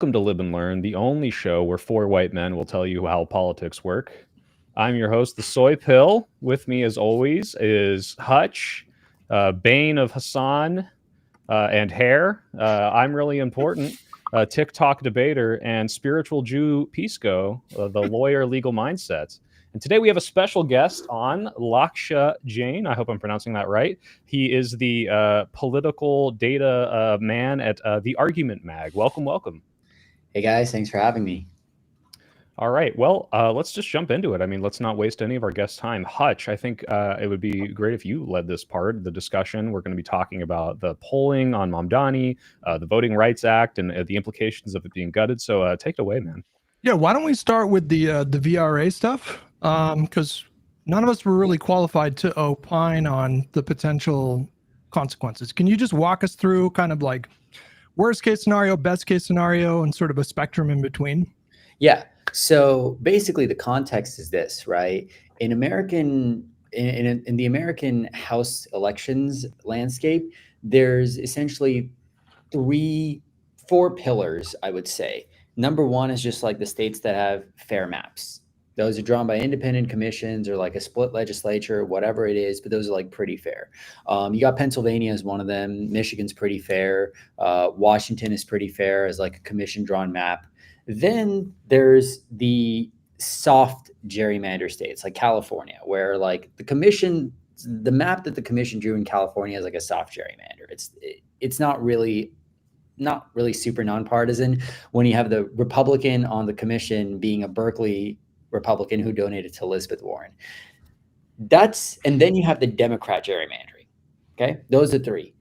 Welcome to Live and Learn, the only show where four white men will tell you how politics work. I'm your host, the Soy Pill. With me, as always, is Hutch, Bane of Hassan, and Hair. I'm really important. TikTok debater and spiritual Jew Pisco, the lawyer legal mindset. And today we have a special guest on, Lakshya Jain. I hope I'm pronouncing that right. He is the political data man at The Argument Mag. Welcome, welcome. Hey guys, thanks for having me. All right. Well, let's just jump into it. I mean, let's not waste any of our guests' time. Hutch, I think it would be great if you led this part of the discussion. We're going to be talking about the polling on Mamdani, the Voting Rights Act, and the implications of it being gutted. So take it away, man. Yeah, why don't we start with the VRA stuff? Because none of us were really qualified to opine on the potential consequences. Can you just walk us through kind of like worst case scenario, best case scenario, and sort of a spectrum in between? Yeah. So basically, the context is this, right? In the American House elections landscape, there's essentially four pillars, I would say. Number one is just like the states that have fair maps. Those are drawn by independent commissions or like a split legislature, whatever it is, but those are like pretty fair. You got Pennsylvania as one of them. Michigan's pretty fair. Washington is pretty fair as like a commission drawn map. Then there's the soft gerrymander states like California, where like the map that the commission drew in California is like a soft gerrymander. It's not really super nonpartisan when you have the Republican on the commission being a Berkeley Republican who donated to Elizabeth Warren. And then you have the Democrat gerrymandering. Okay, those are three.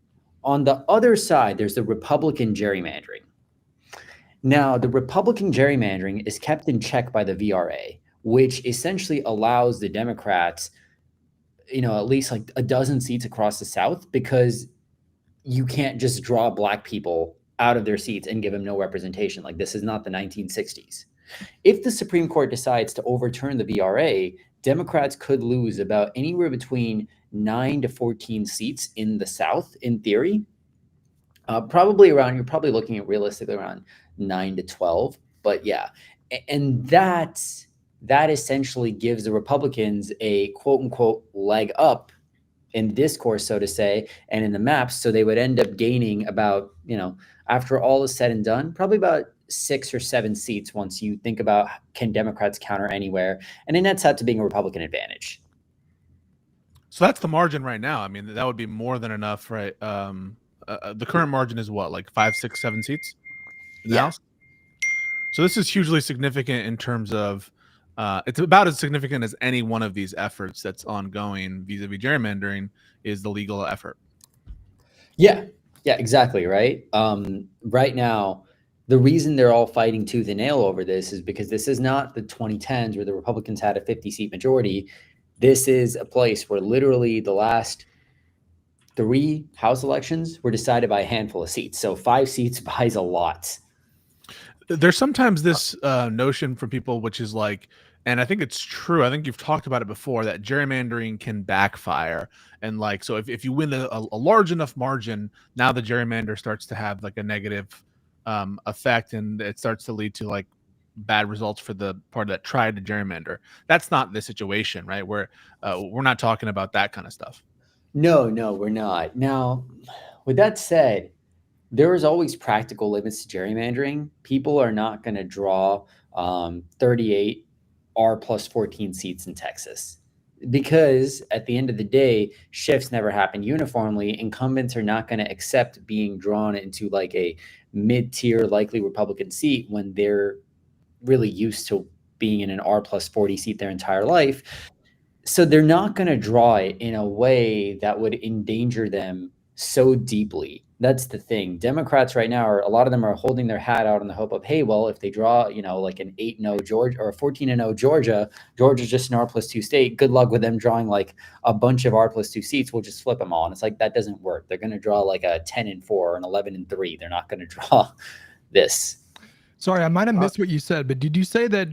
On the other side, there's the Republican gerrymandering. Now, the Republican gerrymandering is kept in check by the VRA, which essentially allows the Democrats, at least like a dozen seats across the South, because you can't just draw black people out of their seats and give them no representation. Like, this is not the 1960s. If the Supreme Court decides to overturn the VRA, Democrats could lose about anywhere between 9 to 14 seats in the South, in theory. You're probably looking at realistically around 9 to 12. But yeah, and that essentially gives the Republicans a quote unquote leg up in the discourse, so to say, and in the maps. So they would end up gaining about, after all is said and done, probably about 6 or 7 seats once you think about can Democrats counter anywhere. And it nets out to being a Republican advantage. So that's the margin right now. I mean, that would be more than enough, right? The current margin is what, like 5, 6, 7 seats in the House? So this is hugely significant in terms of it's about as significant as any one of these efforts that's ongoing vis-a-vis gerrymandering is the legal effort. Yeah, exactly, right? Right now, the reason they're all fighting tooth and nail over this is because this is not the 2010s where the Republicans had a 50-seat majority. This is a place where literally the last 3 House elections were decided by a handful of seats. So 5 seats buys a lot. There's sometimes this notion from people, which is like, and I think it's true, I think you've talked about it before, that gerrymandering can backfire. And like, so if you win a large enough margin, now the gerrymander starts to have like a negative effect, and it starts to lead to like bad results for the party that tried to gerrymander. That's not the situation, right? We're not talking about that kind of stuff. No, we're not. Now, with that said, there is always practical limits to gerrymandering. People are not going to draw 38 R plus 14 seats in Texas, because at the end of the day, shifts never happen uniformly. Incumbents are not going to accept being drawn into like a mid-tier likely Republican seat when they're really used to being in an R plus 40 seat their entire life. So they're not going to draw it in a way that would endanger them so deeply. That's the thing. Democrats right now a lot of them are holding their hat out in the hope of, hey, well, if they draw, like an 8-0 Georgia or a 14-0 Georgia's just an R plus 2 state. Good luck with them drawing like a bunch of R plus 2 seats. We'll just flip them all. And it's like, that doesn't work. They're going to draw like a 10-4 or an 11-3. They're not going to draw this. Sorry, I might have missed what you said, but did you say that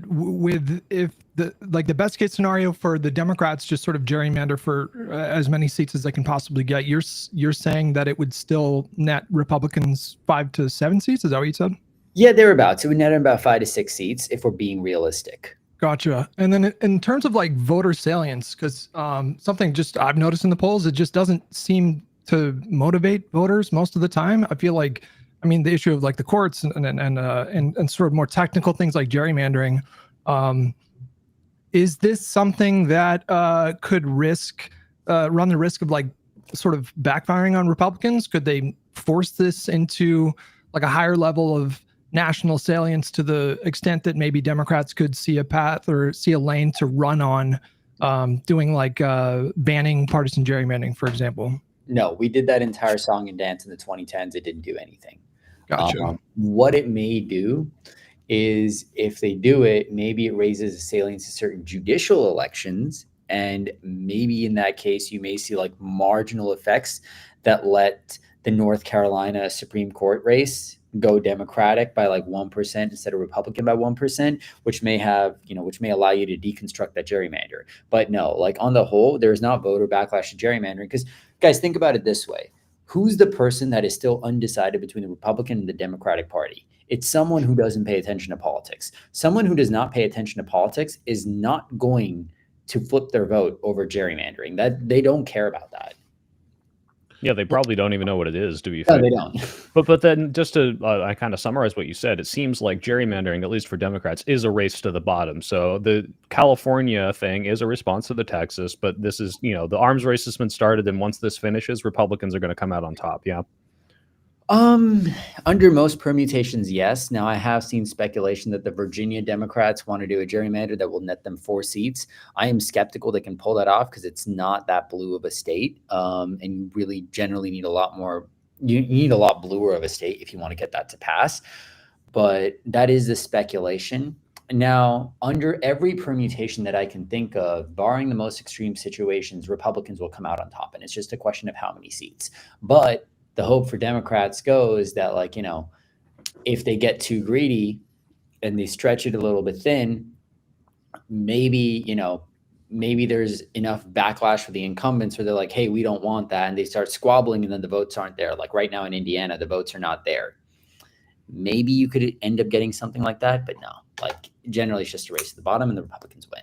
if the best case scenario for the Democrats just sort of gerrymander for as many seats as they can possibly get, you're saying that it would still net Republicans 5 to 7 seats? Is that what you said? Yeah, thereabouts. It would net about 5 to 6 seats if we're being realistic. Gotcha. And then in terms of like voter salience, because something just I've noticed in the polls, it just doesn't seem to motivate voters most of the time. I feel like, I mean, the issue of like the courts and sort of more technical things like gerrymandering. Is this something that could run the risk of like sort of backfiring on Republicans? Could they force this into like a higher level of national salience to the extent that maybe Democrats could see a path or see a lane to run on doing like banning partisan gerrymandering, for example? No, we did that entire song and dance in the 2010s. It didn't do anything. Gotcha. What it may do is if they do it, maybe it raises a salience to certain judicial elections. And maybe in that case, you may see like marginal effects that let the North Carolina Supreme Court race go Democratic by like 1% instead of Republican by 1%, which may have, which may allow you to deconstruct that gerrymander. But no, like on the whole, there's not voter backlash to gerrymandering because, guys, think about it this way. Who's the person that is still undecided between the Republican and the Democratic Party? It's someone who doesn't pay attention to politics. Someone who does not pay attention to politics is not going to flip their vote over gerrymandering. That they don't care about that. Yeah, they probably don't even know what it is, to be fair. No, they don't. But then just to I kind of summarize what you said, it seems like gerrymandering, at least for Democrats, is a race to the bottom. So the California thing is a response to the Texas, but this is, the arms race has been started, and once this finishes, Republicans are going to come out on top. Yeah. Under most permutations, yes. Now, I have seen speculation that the Virginia Democrats want to do a gerrymander that will net them 4 seats. I am skeptical they can pull that off because it's not that blue of a state. And you really generally need a lot more. You need a lot bluer of a state if you want to get that to pass. But that is the speculation. Now, under every permutation that I can think of, barring the most extreme situations, Republicans will come out on top. And it's just a question of how many seats. But the hope for Democrats goes that, like, if they get too greedy and they stretch it a little bit thin, maybe there's enough backlash for the incumbents where they're like, hey, we don't want that. And they start squabbling and then the votes aren't there. Like right now in Indiana, the votes are not there. Maybe you could end up getting something like that, but no, like generally it's just a race to the bottom and the Republicans win.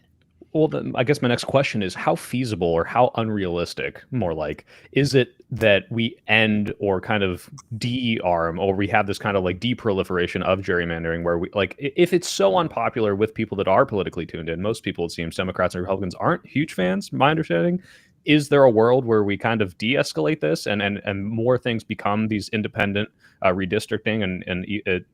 Well, then I guess my next question is how feasible or how unrealistic, more like, is it that we end or kind of de-arm or we have this kind of like deproliferation of gerrymandering where we like, if it's so unpopular with people that are politically tuned in, most people, it seems, Democrats and Republicans aren't huge fans, my understanding. Is there a world where we kind of de-escalate this and more things become these independent redistricting and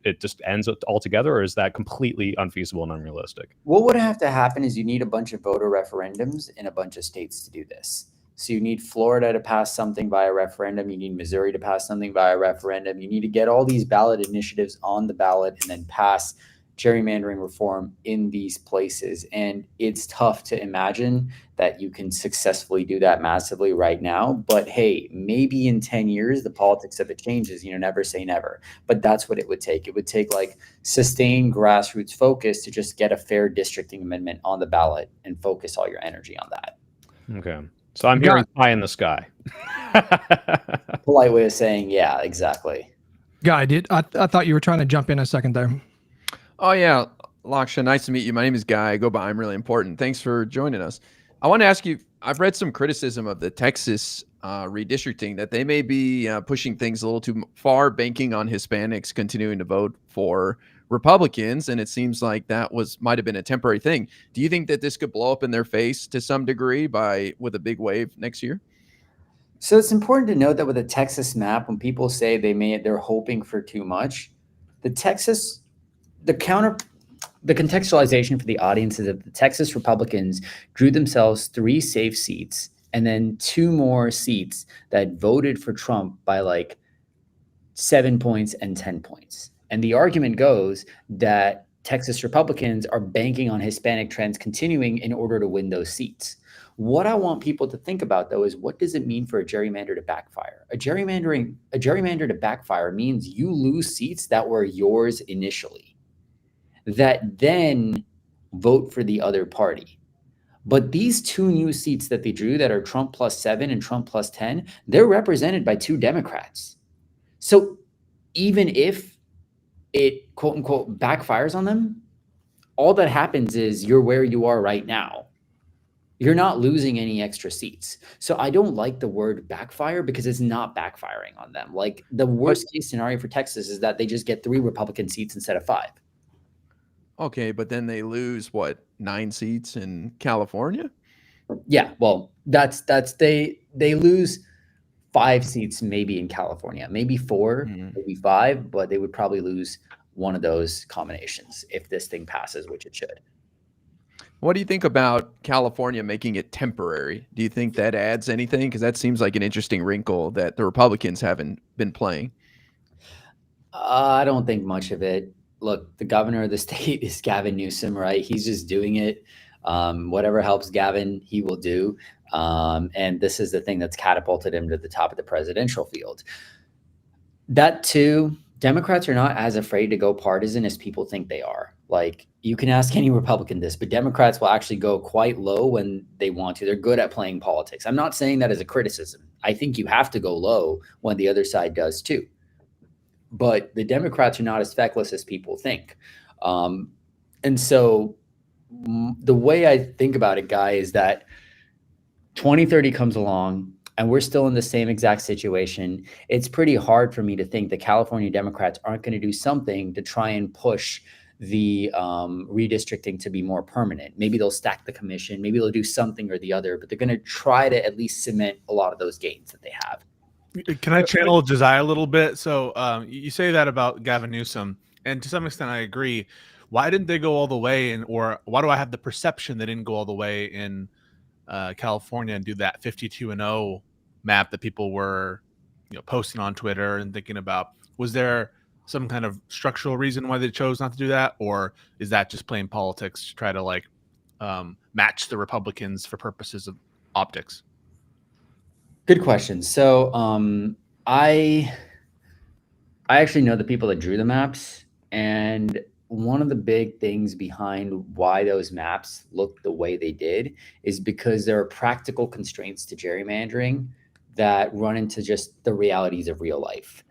it just ends altogether, or is that completely unfeasible and unrealistic? What would have to happen is you need a bunch of voter referendums in a bunch of states to do this. So you need Florida to pass something via referendum. You need Missouri to pass something via referendum. You need to get all these ballot initiatives on the ballot and then pass gerrymandering reform in these places. And it's tough to imagine that you can successfully do that massively right now. But hey, maybe in 10 years, the politics of it changes, never say never. But that's what it would take. It would take like sustained grassroots focus to just get a fair districting amendment on the ballot and focus all your energy on that. Okay. So I'm hearing pie in the sky. Polite way of saying, yeah, exactly. Guy, I thought you were trying to jump in a second there. Oh, yeah. Lakshya, nice to meet you. My name is Guy. I go by I'm Really Important. Thanks for joining us. I want to ask you, I've read some criticism of the Texas redistricting that they may be pushing things a little too far, banking on Hispanics continuing to vote for Republicans. And it seems like that might have been a temporary thing. Do you think that this could blow up in their face to some degree with a big wave next year? So it's important to note that with a Texas map, when people say they're hoping for too much, the contextualization for the audience is that the Texas Republicans drew themselves 3 safe seats and then 2 more seats that voted for Trump by like 7 points and 10 points. And the argument goes that Texas Republicans are banking on Hispanic trends continuing in order to win those seats. What I want people to think about, though, is what does it mean for a gerrymander to backfire? A gerrymander to backfire means you lose seats that were yours initially, that then vote for the other party. But these 2 new seats that they drew that are Trump plus 7 and Trump plus 10, they're represented by 2 Democrats. So even if it quote unquote backfires on them, all that happens is you're where you are right now. You're not losing any extra seats. So I don't like the word backfire because it's not backfiring on them. Like the worst case scenario for Texas is that they just get 3 Republican seats instead of 5. Okay, but then they lose what, 9 seats in California? Yeah, well, that's they lose 5 seats maybe in California, maybe 4, maybe 5, but they would probably lose one of those combinations if this thing passes, which it should. What do you think about California making it temporary? Do you think that adds anything? Because that seems like an interesting wrinkle that the Republicans haven't been playing. I don't think much of it. Look, the governor of the state is Gavin Newsom, right? He's just doing it. Whatever helps Gavin, he will do. And this is the thing that's catapulted him to the top of the presidential field. That too, Democrats are not as afraid to go partisan as people think they are. Like, you can ask any Republican this, but Democrats will actually go quite low when they want to. They're good at playing politics. I'm not saying that as a criticism. I think you have to go low when the other side does too. But the Democrats are not as feckless as people think. And so the way I think about it, Guy, is that 2030 comes along and we're still in the same exact situation. It's pretty hard for me to think the California Democrats aren't going to do something to try and push the redistricting to be more permanent. Maybe they'll stack the commission. Maybe they'll do something or the other, but they're going to try to at least cement a lot of those gains that they have. Can I channel Josiah a little bit? So you say that about Gavin Newsom, and to some extent I agree. Why didn't they go all the way, or why do I have the perception they didn't go all the way in California and do that 52-0 map that people were, posting on Twitter and thinking about? Was there some kind of structural reason why they chose not to do that, or is that just plain politics to try to match the Republicans for purposes of optics? Good question. So I actually know the people that drew the maps, and one of the big things behind why those maps look the way they did is because there are practical constraints to gerrymandering that run into just the realities of real life.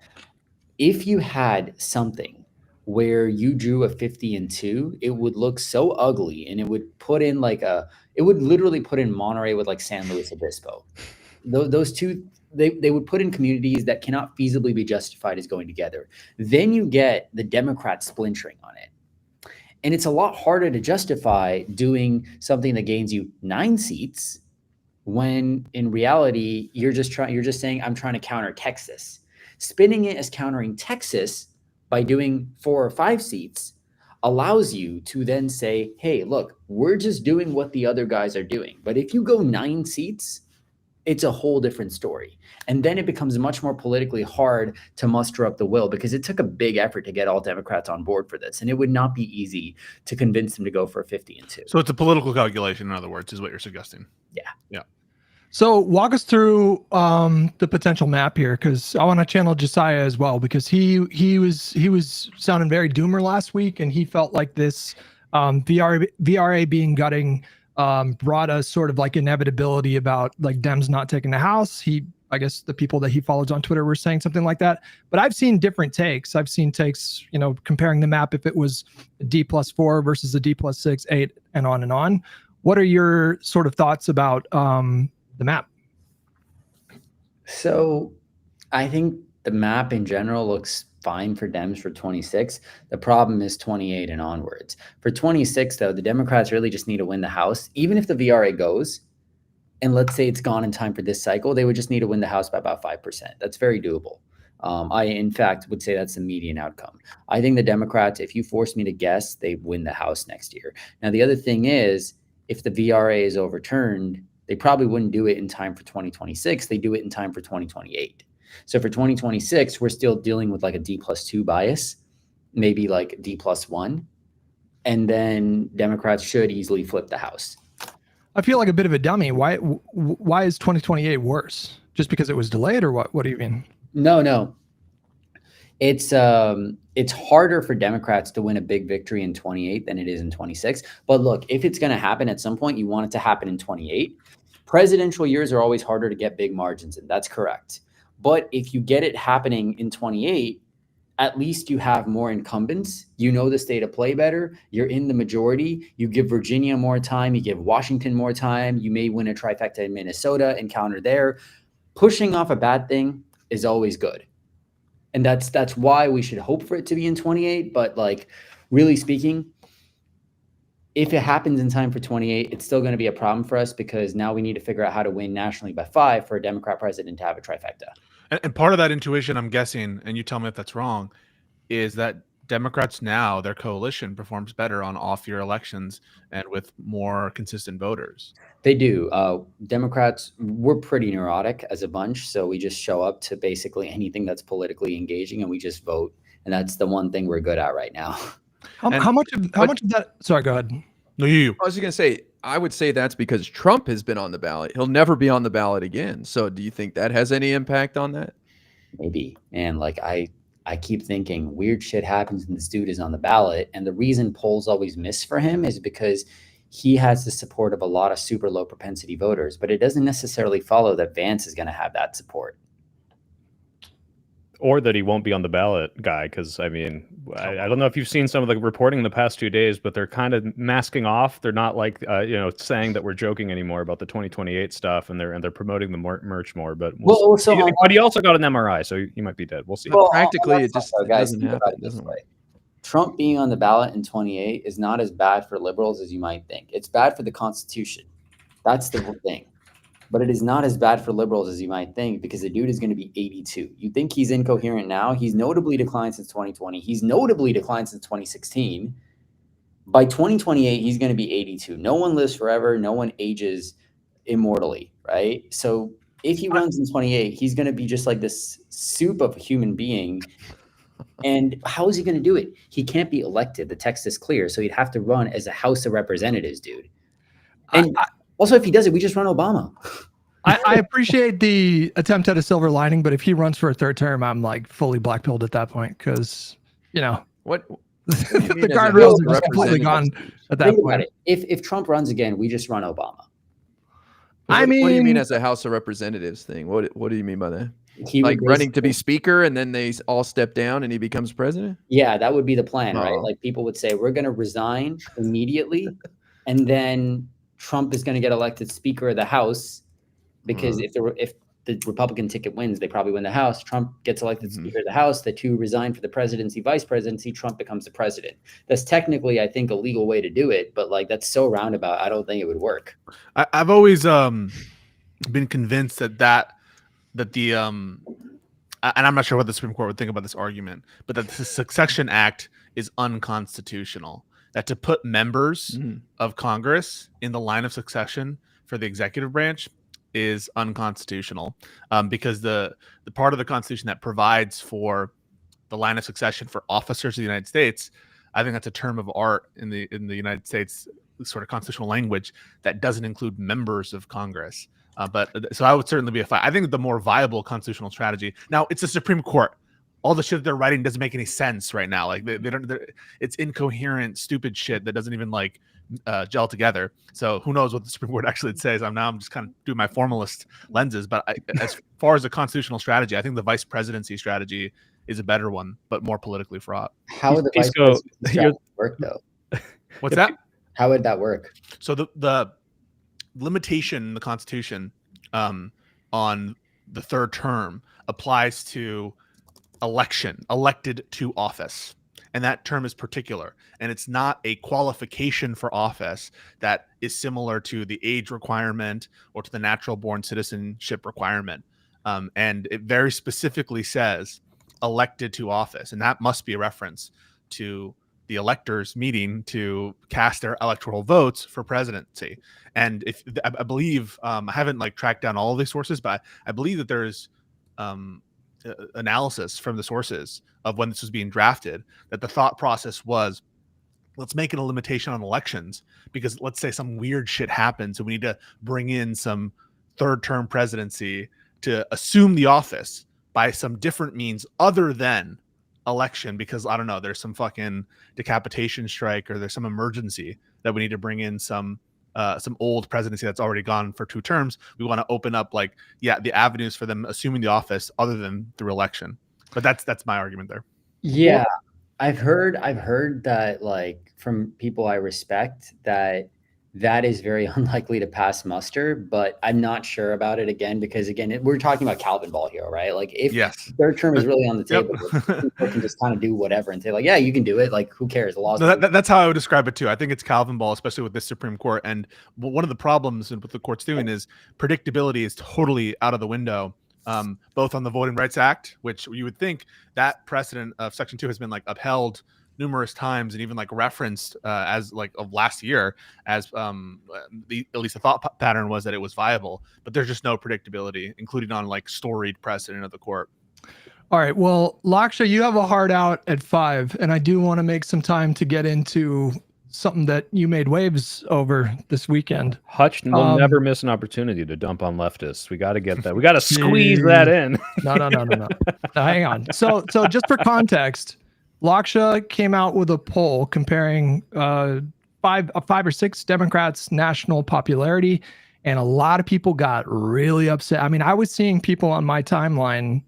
If you had something where you drew a 50-2, it would look so ugly, and it would put in it would literally put in Monterey with San Luis Obispo. Those two, they would put in communities that cannot feasibly be justified as going together. Then you get the Democrats splintering on it. And it's a lot harder to justify doing something that gains you 9 seats when in reality, you're just saying, I'm trying to counter Texas. Spinning it as countering Texas by doing 4 or 5 seats allows you to then say, hey, look, we're just doing what the other guys are doing. But if you go 9 seats, it's a whole different story. And then it becomes much more politically hard to muster up the will, because it took a big effort to get all Democrats on board for this. And it would not be easy to convince them to go for a 50-2. So it's a political calculation, in other words, is what you're suggesting. Yeah. Yeah. So walk us through the potential map here, because I want to channel Josiah as well, because he was sounding very doomer last week, and he felt like this VRA being gutting brought us sort of inevitability about Dems not taking the House. I guess the people that he follows on Twitter were saying something like that. But I've seen different takes. I've seen takes, comparing the map if it was a D+4 versus a D+6, 8, and on and on. What are your sort of thoughts about the map? So I think the map in general looks fine for Dems for 26. The problem is 28 and onwards. For 26, though, the Democrats really just need to win the House. Even if the VRA goes, and let's say it's gone in time for this cycle, they would just need to win the House by about 5%. That's very doable. I, in fact, would say that's the median outcome. I think the Democrats, if you force me to guess, they win the House next year. Now, the other thing is, if the VRA is overturned, they probably wouldn't do it in time for 2026. They do it in time for 2028. So for 2026, we're still dealing with a D+2 bias, maybe D+1. And then Democrats should easily flip the House. I feel like a bit of a dummy. Why is 2028 worse? Just because it was delayed, or what? What do you mean? No. It's harder for Democrats to win a big victory in 28 than it is in 26. But look, if it's going to happen at some point, you want it to happen in 28. Presidential years are always harder to get big margins in. That's correct. But if you get it happening in 28, at least you have more incumbents. You know the state of play better. You're in the majority. You give Virginia more time. You give Washington more time. You may win a trifecta in Minnesota and counter there. Pushing off a bad thing is always good. And that's why we should hope for it to be in 28. But like, really speaking, if it happens in time for 28, it's still going to be a problem for us because now we need to figure out how to win nationally by 5 for a Democrat president to have a trifecta. And part of that intuition, I'm guessing, and you tell me if that's wrong, is that Democrats now, their coalition performs better on off-year elections and with more consistent voters. They do. Democrats, we're pretty neurotic as a bunch, so we just show up to basically anything that's politically engaging and we just vote. And that's the one thing we're good at right now. How much of that? Sorry, go ahead. No, you. I was just gonna say, I would say that's because Trump has been on the ballot. He'll never be on the ballot again. So do you think that has any impact on that? Maybe. And like I keep thinking weird shit happens when this dude is on the ballot. And the reason polls always miss for him is because he has the support of a lot of super low propensity voters, but it doesn't necessarily follow that Vance is going to have that support. Or that he won't be on the ballot, guy, because I mean, I don't know if you've seen some of the reporting in the past 2 days, but they're kind of masking off. They're not like saying that we're joking anymore about the 2028 stuff, and they're promoting the merch more. But but he also got an MRI, so he might be dead. We'll see. Well, practically, it just doesn't happen. It doesn't work. Trump being on the ballot in 28 is not as bad for liberals as you might think. It's bad for the Constitution. That's the thing. But it is not as bad for liberals as you might think because the dude is going to be 82. You think he's incoherent now? He's notably declined since 2020. He's notably declined since 2016. By 2028, he's going to be 82. No one lives forever. No one ages immortally, right? So if he runs in 28, he's going to be just like this soup of a human being. And how is he going to do it? He can't be elected. The text is clear. So he'd have to run as a House of Representatives, dude. And also, if he does it, we just run Obama. I appreciate the attempt at a silver lining, but if he runs for a third term, I'm like fully blackpilled at that point because, what the guardrails are just completely gone at that point. If Trump runs again, we just run Obama. What do you mean as a House of Representatives thing? What do you mean by that? Like running to be speaker and then they all step down and he becomes president? Yeah, that would be the plan, right? Like people would say, we're going to resign immediately. And then Trump is going to get elected Speaker of the House because if the Republican ticket wins, they probably win the House. Trump gets elected Speaker of the House. The two resign for the presidency, vice presidency. Trump becomes the president. That's technically, I think, a legal way to do it, but like that's so roundabout. I don't think it would work. I've always been convinced that the and I'm not sure what the Supreme Court would think about this argument, but that the Succession Act is unconstitutional. That to put members of Congress in the line of succession for the executive branch is unconstitutional because the part of the Constitution that provides for the line of succession for officers of the United States, I think that's a term of art in the United States sort of constitutional language that doesn't include members of Congress. So I would certainly be a fight. I think the more viable constitutional strategy. Now it's the Supreme Court. All the shit that they're writing doesn't make any sense right now. Like they don't. It's incoherent, stupid shit that doesn't even like gel together. So who knows what the Supreme Court actually says? I'm just kind of doing my formalist lenses. But as far as a constitutional strategy, I think the vice presidency strategy is a better one, but more politically fraught. How would the vice presidency strategy work, though? What's that? How would that work? So the limitation in the Constitution on the third term applies to elected to office, and that term is particular, and it's not a qualification for office that is similar to the age requirement or to the natural born citizenship requirement, and it very specifically says elected to office, and that must be a reference to the electors meeting to cast their electoral votes for presidency. And if I believe I haven't like tracked down all of these sources, but I believe that there's analysis from the sources of when this was being drafted, that the thought process was, let's make it a limitation on elections because let's say some weird shit happens and we need to bring in some third term presidency to assume the office by some different means other than election, because I don't know, there's some fucking decapitation strike or there's some emergency that we need to bring in some old presidency that's already gone for 2 terms. We want to open up the avenues for them assuming the office other than through election. But that's my argument there. Yeah, I've heard that, like, from people I respect, that that is very unlikely to pass muster, but I'm not sure about it, again, because, again, we're talking about Calvin Ball here, right? Like, if Yes. their term is really on the Yep. table, the Supreme Court can just kind of do whatever and say, like, yeah, you can do it. Like, who cares? The law's No, that's how I would describe it too. I think it's Calvin ball, especially with this Supreme Court. And one of the problems with the court's doing is predictability is totally out of the window. Both on the Voting Rights Act, which you would think that precedent of Section 2 has been like upheld numerous times and even like referenced as like of last year as at least the thought pattern was that it was viable, but there's just no predictability, including on like storied precedent of the court. All right. Well, Laksha, you have a hard out at 5, and I do want to make some time to get into something that you made waves over this weekend. Hutch will never miss an opportunity to dump on leftists. We got to get that. We got to squeeze that in. No. Hang on. So just for context, Laksha came out with a poll comparing 5 or 6 Democrats' national popularity, and a lot of people got really upset. I mean, I was seeing people on my timeline,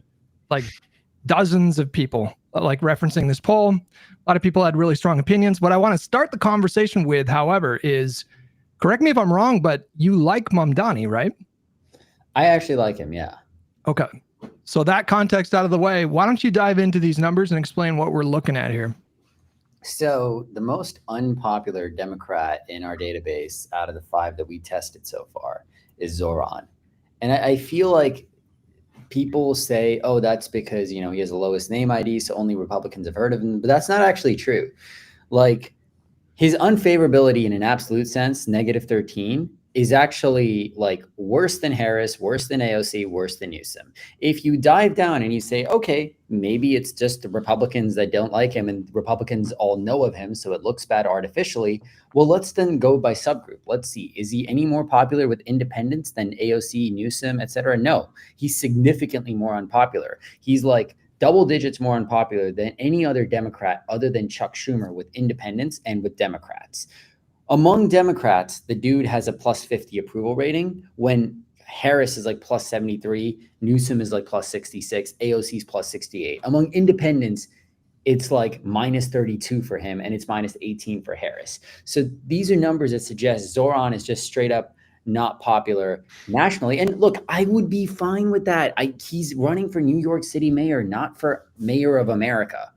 like dozens of people, like referencing this poll. A lot of people had really strong opinions. What I want to start the conversation with, however, is, correct me if I'm wrong, but you like Mamdani, right? I actually like him, yeah. Okay. So that context out of the way, why don't you dive into these numbers and explain what we're looking at here? So the most unpopular Democrat in our database out of the 5 that we tested so far is Zoran. And I feel like people say, oh, that's because, he has the lowest name ID, so only Republicans have heard of him. But that's not actually true. Like, his unfavorability in an absolute sense, -13, is actually like worse than Harris, worse than AOC, worse than Newsom. If you dive down and you say, okay, maybe it's just the Republicans that don't like him and Republicans all know of him, so it looks bad artificially. Well, let's then go by subgroup. Let's see, is he any more popular with independents than AOC, Newsom, et cetera? No, he's significantly more unpopular. He's like double digits more unpopular than any other Democrat other than Chuck Schumer with independents and with Democrats. Among Democrats, the dude has a +50 approval rating when Harris is like +73, Newsom is like +66, AOC's +68. Among independents, it's like -32 for him and it's -18 for Harris. So these are numbers that suggest Zoran is just straight up not popular nationally. And look, I would be fine with that. He's running for New York City mayor, not for mayor of America.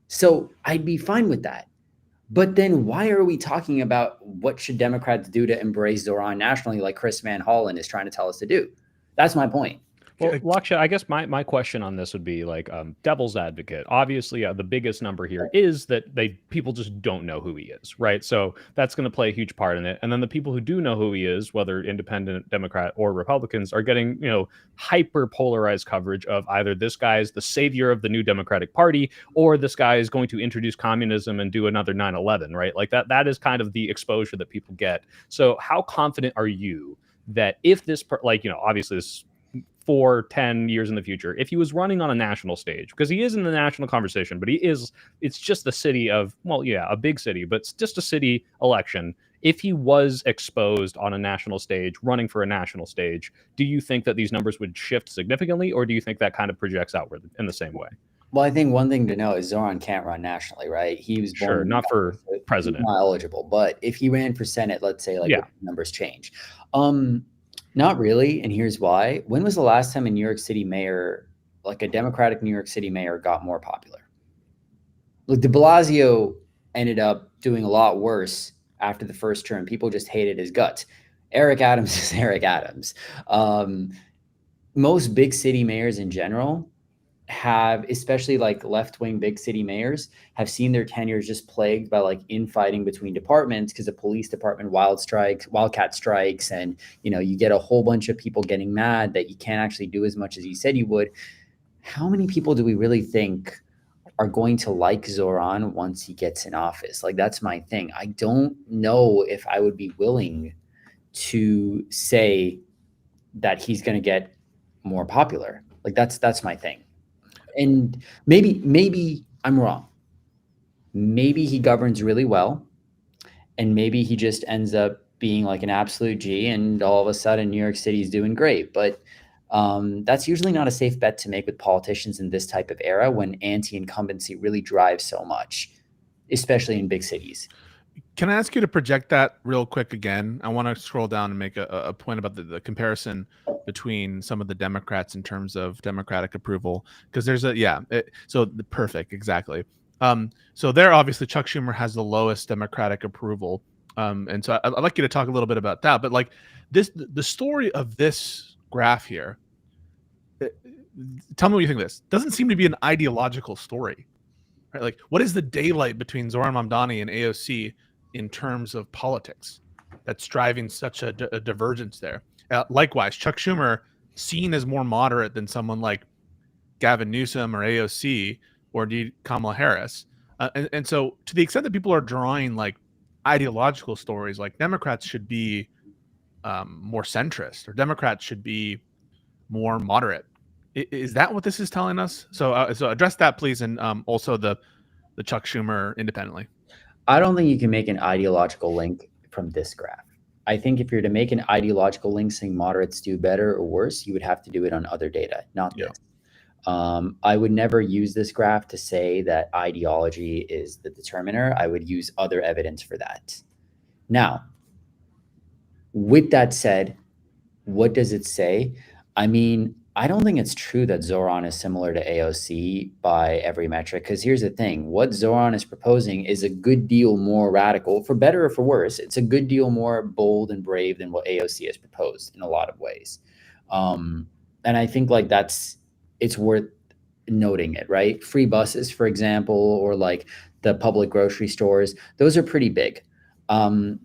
So I'd be fine with that. But then why are we talking about what should Democrats do to embrace Zoran nationally, like Chris Van Hollen is trying to tell us to do? That's my point. Well, Lakshya, I guess my question on this would be like devil's advocate. Obviously, the biggest number here is that people just don't know who he is, right? So that's going to play a huge part in it. And then the people who do know who he is, whether independent, Democrat, or Republicans, are getting hyper polarized coverage of either this guy is the savior of the new Democratic Party, or this guy is going to introduce communism and do another 9/11, right? Like that is kind of the exposure that people get. So how confident are you that if this, obviously this 4-10 years in the future, if he was running on a national stage, because he is in the national conversation, but it's just the city of, a big city, but it's just a city election. If he was exposed on a national stage, running for a national stage, do you think that these numbers would shift significantly, or do you think that kind of projects outward in the same way? Well, I think one thing to know is Zoran can't run nationally, right? He was born not for president, not eligible, but if he ran for Senate, let's say, the numbers change. Not really, and here's why. When was the last time a New York City mayor, like a Democratic New York City mayor, got more popular? Look, de Blasio ended up doing a lot worse after the first term. People just hated his guts. Eric Adams is Eric Adams. Most big city mayors in general have, especially like left-wing big city mayors, have seen their tenures just plagued by like infighting between departments because of police department wildcat strikes, and you get a whole bunch of people getting mad that you can't actually do as much as you said you would. How many people do we really think are going to like Zoran once he gets in office? Like, that's my thing. I don't know if I would be willing to say that he's going to get more popular. Like, that's my thing. And maybe I'm wrong. Maybe he governs really well, and maybe he just ends up being like an absolute G, and all of a sudden New York City is doing great. But That's usually not a safe bet to make with politicians in this type of era when anti-incumbency really drives so much, especially in big cities. Can I ask you to project that real quick again? I want to scroll down and make a point about the comparison between some of the Democrats in terms of Democratic approval, because there's perfect, exactly. So there, obviously, Chuck Schumer has the lowest Democratic approval, and so I'd like you to talk a little bit about that. But like the story of this graph here, tell me what you think of this. Doesn't seem to be an ideological story, right? Like, what is the daylight between Zoran Mamdani and AOC in terms of politics that's driving such a divergence there? Likewise, Chuck Schumer, seen as more moderate than someone like Gavin Newsom or AOC or indeed Kamala Harris. And so to the extent that people are drawing like ideological stories, like Democrats should be more centrist or Democrats should be more moderate. Is that what this is telling us? So so address that, please, and also the Chuck Schumer independently. I don't think you can make an ideological link from this graph. I think if you're to make an ideological link saying moderates do better or worse, you would have to do it on other data, not this. I would never use this graph to say that ideology is the determiner. I would use other evidence for that. Now, with that said, what does it say? I mean, I don't think it's true that Zoran is similar to AOC by every metric, because here's the thing. What Zoran is proposing is a good deal more radical, for better or for worse. It's a good deal more bold and brave than what AOC has proposed in a lot of ways. And I think like it's worth noting it, right? Free buses, for example, or like the public grocery stores, those are pretty big. I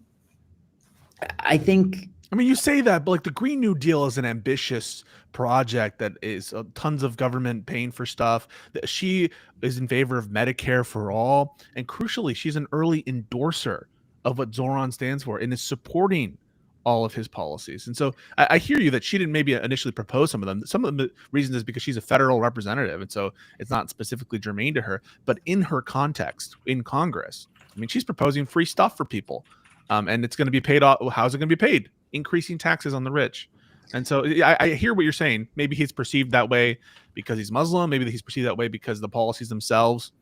think... I mean, you say that, but like the Green New Deal is an ambitious project that is tons of government paying for stuff. She is in favor of Medicare for all. And crucially, she's an early endorser of what Zoran stands for and is supporting all of his policies. And so I hear you that she didn't maybe initially propose some of them. Some of the reasons is because she's a federal representative. And so it's not specifically germane to her. But in her context, in Congress, I mean, she's proposing free stuff for people. And it's going to be paid off. How's it going to be paid? Increasing taxes on the rich. And so I hear what you're saying. Maybe he's perceived that way because he's Muslim. Maybe he's perceived that way because the policies themselves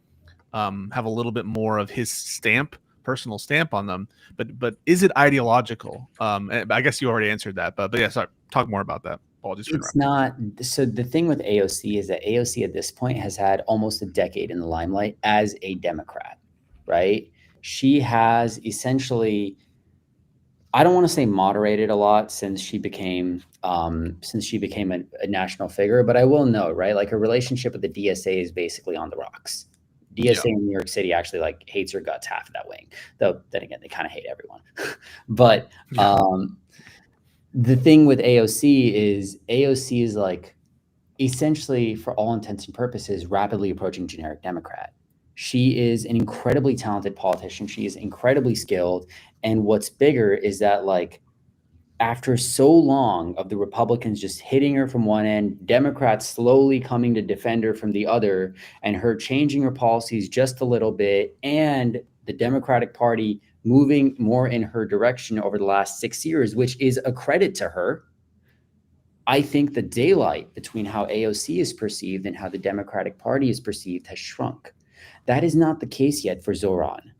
have a little bit more of his stamp, personal stamp on them. But is it ideological? I guess you already answered that. But yeah, sorry, talk more about that. Apologies for it's not. So the thing with AOC is that AOC at this point has had almost a decade in the limelight as a Democrat, right? She has essentially, I don't want to say moderated a lot since she became a national figure, but I will note, right? Like her relationship with the DSA is basically on the rocks. DSA in New York City actually like hates her guts, half of that wing, though then again, they kind of hate everyone. But the thing with AOC is like essentially, for all intents and purposes, rapidly approaching generic Democrat. She is an incredibly talented politician. She is incredibly skilled. And what's bigger is that, like, after so long of the Republicans just hitting her from one end, Democrats slowly coming to defend her from the other, and her changing her policies just a little bit, and the Democratic Party moving more in her direction over the last 6 years, which is a credit to her. I think the daylight between how AOC is perceived and how the Democratic Party is perceived has shrunk. That is not the case yet for Zoran.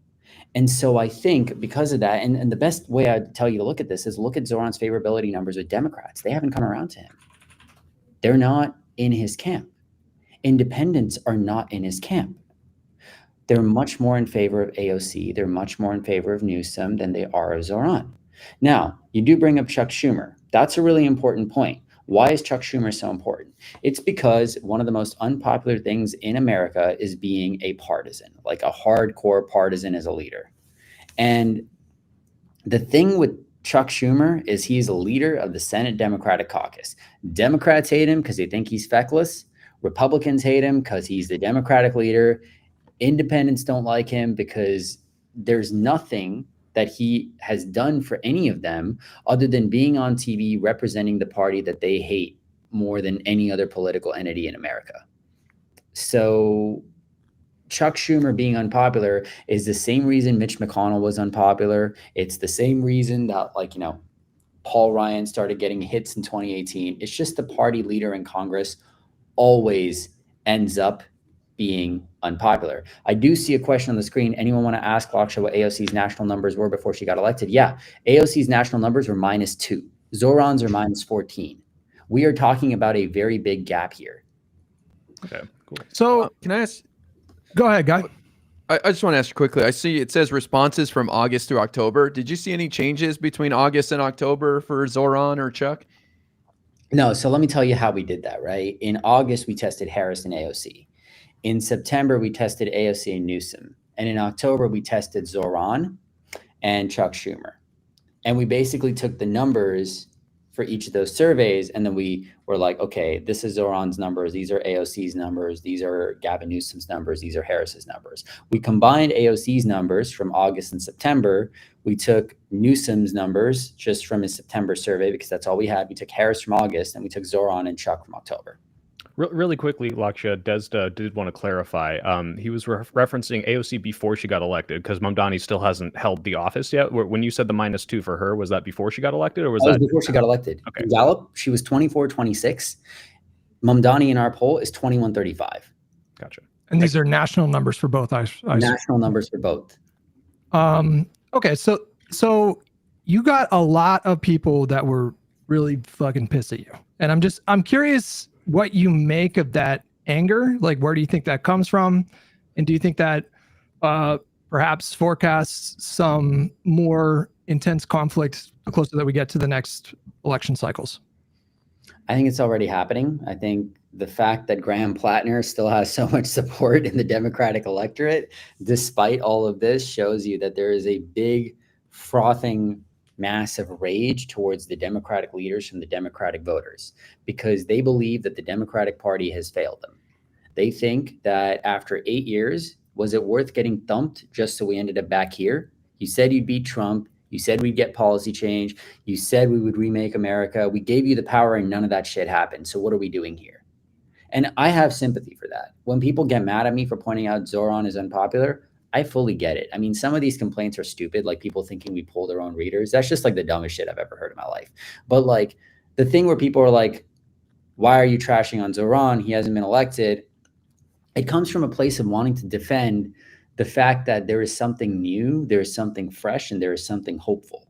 And so I think because of that, and the best way I'd tell you to look at this is look at Zoran's favorability numbers with Democrats. They haven't come around to him. They're not in his camp. Independents are not in his camp. They're much more in favor of AOC. They're much more in favor of Newsom than they are of Zoran. Now, you do bring up Chuck Schumer. That's a really important point. Why is Chuck Schumer so important? It's because one of the most unpopular things in America is being a partisan, like a hardcore partisan as a leader. And the thing with Chuck Schumer is he's a leader of the Senate Democratic Caucus. Democrats hate him because they think he's feckless. Republicans hate him because he's the Democratic leader. Independents don't like him because there's nothing that he has done for any of them other than being on TV representing the party that they hate more than any other political entity in America. So Chuck Schumer being unpopular is the same reason Mitch McConnell was unpopular. It's the same reason that, like, you know, Paul Ryan started getting hits in 2018. It's just the party leader in Congress always ends up being unpopular. I do see a question on the screen. Anyone want to ask Lakshya what AOC's national numbers were before she got elected? Yeah, AOC's national numbers were -2. Zoran's are -14. We are talking about a very big gap here. Okay, cool. So Can I ask? go ahead, guy. I just want to ask you quickly. I see it says responses from August through October. Did you see any changes between August and October for Zoran or Chuck? No, so let me tell you how we did that, right? In August, we tested Harris and AOC. In September, we tested AOC and Newsom. And in October, we tested Zoran and Chuck Schumer. And we basically took the numbers for each of those surveys, and then we were like, okay, this is Zoran's numbers, these are AOC's numbers, these are Gavin Newsom's numbers, these are Harris's numbers. We combined AOC's numbers from August and September. We took Newsom's numbers just from his September survey, because that's all we had. We took Harris from August, and we took Zoran and Chuck from October. Really quickly, Lakshya, Desda did want to clarify. He was referencing AOC before she got elected, because Mamdani still hasn't held the office yet. When you said the -2 for her, was that before she got elected, or was that before she got elected? Okay. In Gallup, she was 24-26. Mamdani in our poll is 21-35. Gotcha. And these are national numbers for both. National numbers for both. Okay, so you got a lot of people that were really fucking pissed at you, and I'm curious what you make of that anger. Like, where do you think that comes from? And do you think that perhaps forecasts some more intense conflict the closer that we get to the next election cycles? I think it's already happening. I think the fact that Graham Plattner still has so much support in the Democratic electorate, despite all of this, shows you that there is a big frothing mass of rage towards the Democratic leaders from the Democratic voters, because they believe that the Democratic Party has failed them. They think that after 8 years, was it worth getting thumped just so we ended up back here? You said you'd beat Trump. You said we'd get policy change. You said we would remake America. We gave you the power and none of that shit happened. So what are we doing here? And I have sympathy for that. When people get mad at me for pointing out Zoran is unpopular, I fully get it. I mean, some of these complaints are stupid, like people thinking we pull their own readers. That's just like the dumbest shit I've ever heard in my life. But like the thing where people are like, why are you trashing on Zoran? He hasn't been elected. It comes from a place of wanting to defend the fact that there is something new, there is something fresh, and there is something hopeful.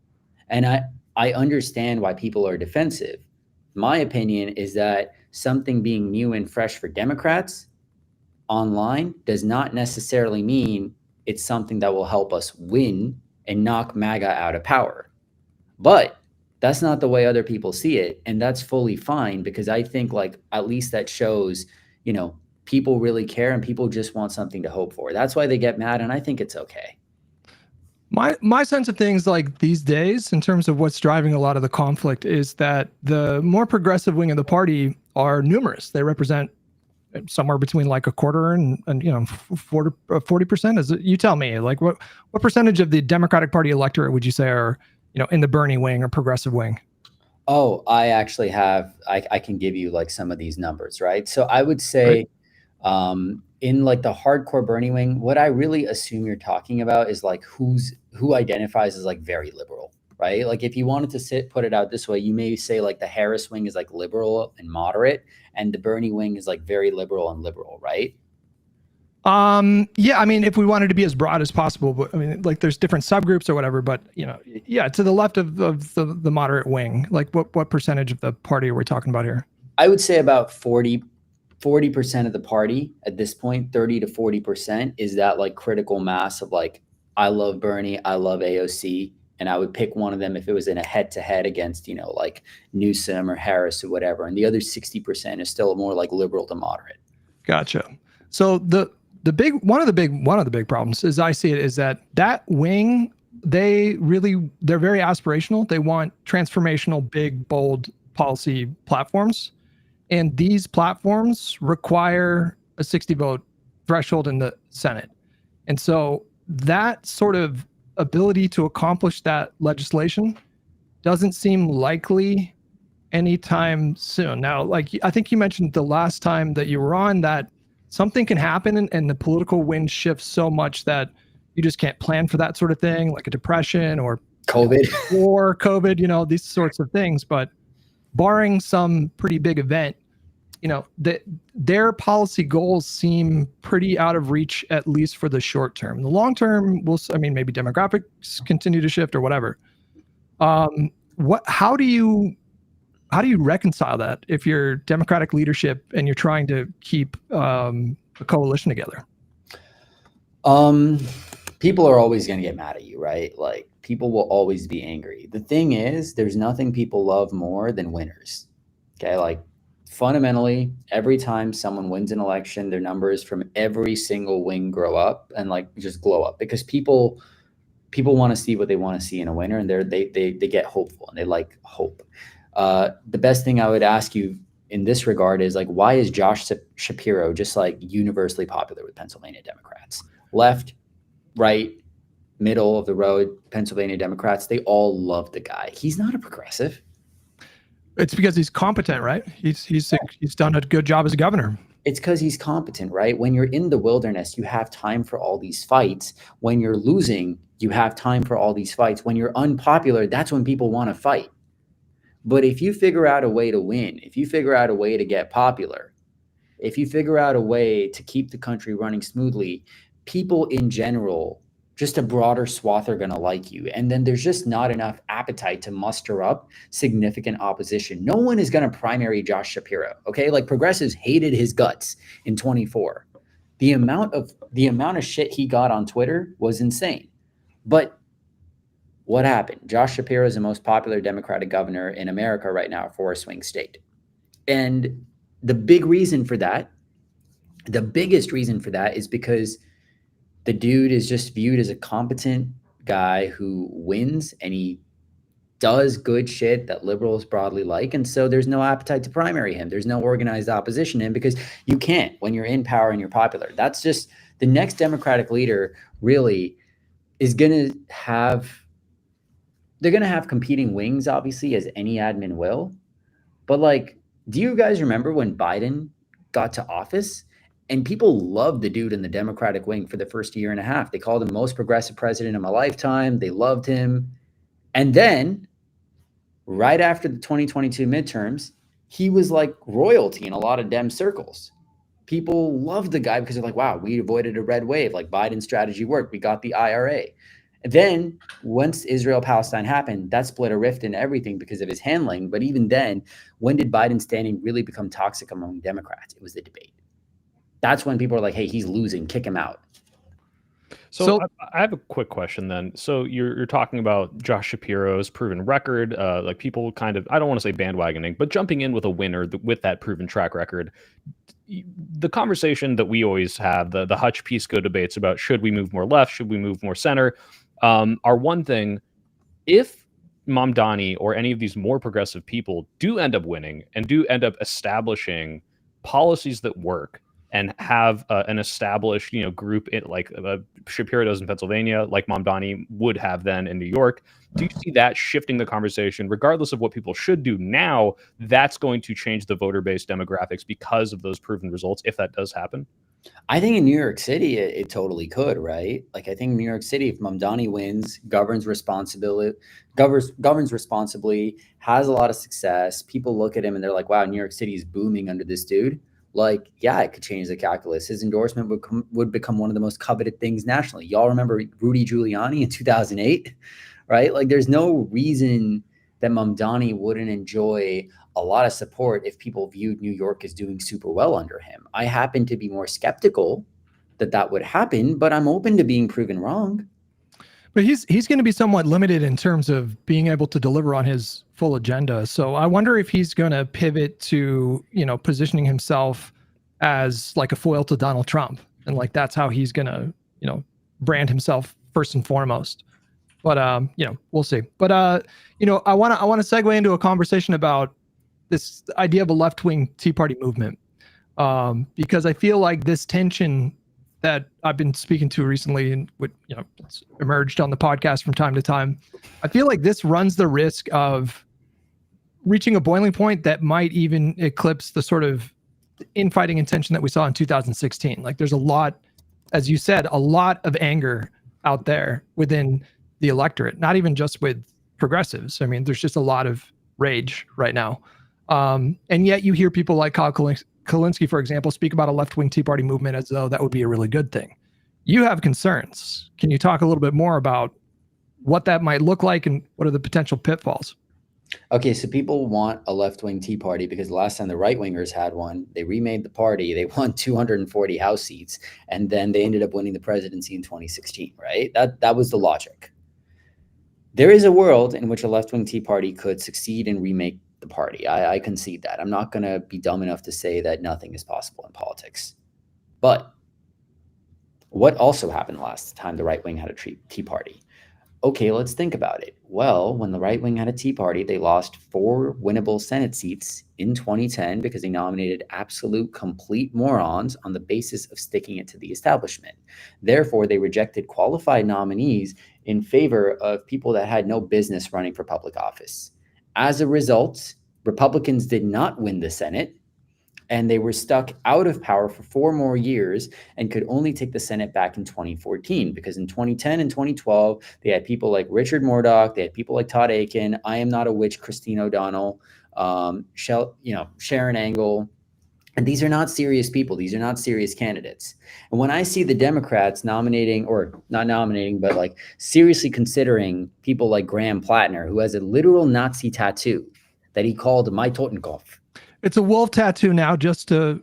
And I understand why people are defensive. My opinion is that something being new and fresh for Democrats online does not necessarily mean it's something that will help us win and knock MAGA out of power. But that's not the way other people see it. And that's fully fine, because I think like at least that shows, you know, people really care and people just want something to hope for. That's why they get mad. And I think it's okay. My sense of things like these days, in terms of what's driving a lot of the conflict, is that the more progressive wing of the party are numerous. They represent somewhere between like a quarter and 40%. Is it, you tell me, like what percentage of the Democratic Party electorate would you say are, you know, in the Bernie wing or progressive wing? Oh, I actually have, I can give you like some of these numbers, right? So I would say in like the hardcore Bernie wing, what I really assume you're talking about is like who identifies as like very liberal, right? Like if you wanted to put it out this way, you may say like the Harris wing is like liberal and moderate, and the Bernie wing is like very liberal and liberal, right? Yeah, I mean, if we wanted to be as broad as possible, but I mean, like there's different subgroups or whatever, but you know, yeah, to the left of the moderate wing, like what percentage of the party are we talking about here? I would say about 40% of the party at this point, 30 to 40% is that like critical mass of like, I love Bernie, I love AOC, and I would pick one of them if it was in a head-to-head against, you know, like Newsom or Harris or whatever. And the other 60% is still more like liberal to moderate. Gotcha. So one of the big problems, as I see it, is that wing, they're very aspirational. They want transformational, big, bold policy platforms. And these platforms require a 60 vote threshold in the Senate. And so that sort of ability to accomplish that legislation doesn't seem likely anytime soon. Now, like I think you mentioned the last time that you were on, that something can happen and the political wind shifts so much that you just can't plan for that sort of thing, like a depression or COVID. War, COVID, these sorts of things. But barring some pretty big event, their policy goals seem pretty out of reach, at least for the short term. The long term, maybe demographics continue to shift or whatever. How do you reconcile that if you're Democratic leadership and you're trying to keep a coalition together? People are always going to get mad at you, right? Like, people will always be angry. The thing is, there's nothing people love more than winners. Okay, like, fundamentally, every time someone wins an election, their numbers from every single wing grow up and like just glow up, because people want to see what they want to see in a winner, and they get hopeful and they like hope. The best thing I would ask you in this regard is, like, why is Josh Shapiro just like universally popular with Pennsylvania Democrats? Left, right, middle of the road Pennsylvania Democrats, they all love the guy. He's not a progressive. It's because he's competent, right? He's done a good job as a governor. It's because he's competent, right? When you're in the wilderness, you have time for all these fights. When you're losing, you have time for all these fights. When you're unpopular, that's when people want to fight. But if you figure out a way to win, if you figure out a way to get popular, if you figure out a way to keep the country running smoothly, people in general, just a broader swath, are going to like you. And then there's just not enough appetite to muster up significant opposition. No one is going to primary Josh Shapiro. Okay. Like, progressives hated his guts in 24. The amount of shit he got on Twitter was insane. But what happened? Josh Shapiro is the most popular Democratic governor in America right now for a swing state. And the biggest reason for that is because the dude is just viewed as a competent guy who wins, and he does good shit that liberals broadly like. And so there's no appetite to primary him. There's no organized opposition to him, because you can't when you're in power and you're popular. That's just the next Democratic leader really is going to have. They're going to have competing wings, obviously, as any admin will. But, like, do you guys remember when Biden got to office? And people loved the dude in the Democratic wing for the first year and a half. They called him most progressive president of my lifetime. They loved him. And then right after the 2022 midterms, he was like royalty in a lot of Dem circles. People loved the guy because they're like, wow, we avoided a red wave. Like, Biden's strategy worked. We got the IRA. And then once Israel-Palestine happened, that split a rift in everything because of his handling. But even then, when did Biden's standing really become toxic among Democrats? It was the debate. That's when people are like, hey, he's losing, kick him out. So I have a quick question then. So you're talking about Josh Shapiro's proven record, like people kind of, I don't want to say bandwagoning, but jumping in with a winner with that proven track record. The conversation that we always have, the Hutch Pisco debates about should we move more left, should we move more center, are one thing. If Mamdani or any of these more progressive people do end up winning and do end up establishing policies that work, and have an established, group like Shapiro does in Pennsylvania, like Mamdani would have then in New York. Do you see that shifting the conversation, regardless of what people should do now? That's going to change the voter-based demographics because of those proven results, if that does happen? I think in New York City, it totally could, right? Like, I think New York City, if Mamdani wins, governs responsibly, has a lot of success. People look at him and they're like, wow, New York City is booming under this dude. Like, yeah, it could change the calculus. His endorsement would become one of the most coveted things nationally. Y'all remember Rudy Giuliani in 2008, right? Like, there's no reason that Mamdani wouldn't enjoy a lot of support if people viewed New York as doing super well under him. I happen to be more skeptical that would happen, but I'm open to being proven wrong. But he's going to be somewhat limited in terms of being able to deliver on his full agenda. So I wonder if he's going to pivot to, positioning himself as like a foil to Donald Trump. And like, that's how he's going to, brand himself first and foremost. But, we'll see. But, I want to segue into a conversation about this idea of a left-wing Tea Party movement. Because I feel like this tension that I've been speaking to recently and it's emerged on the podcast from time to time, I feel like this runs the risk of reaching a boiling point that might even eclipse the sort of infighting and tension that we saw in 2016. Like, there's a lot, as you said, a lot of anger out there within the electorate, not even just with progressives. I mean, there's just a lot of rage right now. And yet you hear people like Kyle Kulinski, for example, speak about a left-wing Tea Party movement as though that would be a really good thing. You have concerns. Can you talk a little bit more about what that might look like and what are the potential pitfalls? Okay, so people want a left-wing Tea Party because the last time the right-wingers had one, they remade the party, they won 240 House seats, and then they ended up winning the presidency in 2016, right? That was the logic. There is a world in which a left-wing Tea Party could succeed and remake the party. I concede that. I'm not going to be dumb enough to say that nothing is possible in politics. But what also happened last time the right wing had a Tea Party? Okay, let's think about it. Well, when the right wing had a Tea Party, they lost 4 winnable Senate seats in 2010 because they nominated absolute complete morons on the basis of sticking it to the establishment. Therefore, they rejected qualified nominees in favor of people that had no business running for public office. As a result, Republicans did not win the Senate, and they were stuck out of power for 4 more years and could only take the Senate back in 2014, because in 2010 and 2012, they had people like Richard Murdoch, they had people like Todd Aiken, I Am Not a Witch, Christine O'Donnell, Sharon Angle. And these are not serious people. These are not serious candidates. And when I see the Democrats nominating, or not nominating, but like seriously considering people like Graham Plattner, who has a literal Nazi tattoo that he called My Totenkopf. It's a wolf tattoo now, just a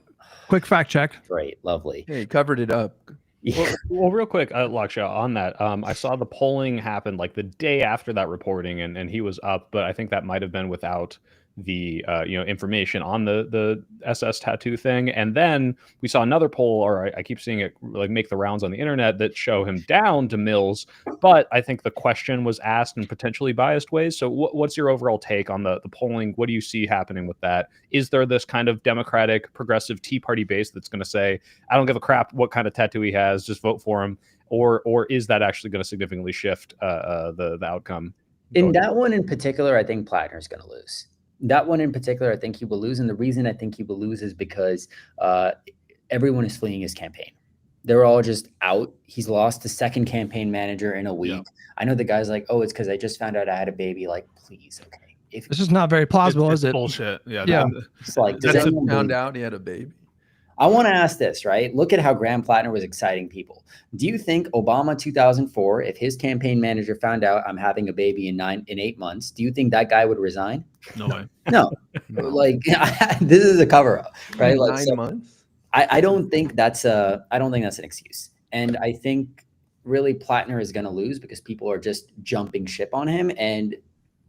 quick fact check. Great, lovely. Hey, covered it up. Yeah. Well, real quick, Lakshya, on that, I saw the polling happen like the day after that reporting, and he was up, but I think that might have been without the information on the SS tattoo thing. And then we saw another poll, or I keep seeing it like make the rounds on the internet, that show him down to Mills, but I think the question was asked in potentially biased ways. So what's your overall take on the polling? What do you see happening with that? Is there this kind of Democratic progressive Tea Party base that's going to say, I don't give a crap what kind of tattoo he has, just vote for him? Or is that actually going to significantly shift the outcome? In that one in particular, I think Plattner's going to lose. That one in particular, I think he will lose. And the reason I think he will lose is because everyone is fleeing his campaign. They're all just out. He's lost the second campaign manager in a week. Yeah. I know the guy's like, oh, it's because I just found out I had a baby. Like, please, okay. This is not very plausible, is it? Bullshit. Yeah. Yeah. It's like, does anyone found out he had a baby? I want to ask this, right? Look at how Graham Plattner was exciting people. Do you think Obama 2004, if his campaign manager found out I'm having a baby in 8 months, do you think that guy would resign? No way. No. Like, this is a cover up, right? Like, 9 months. I don't think that's an excuse. And I think really Plattner is going to lose because people are just jumping ship on him. And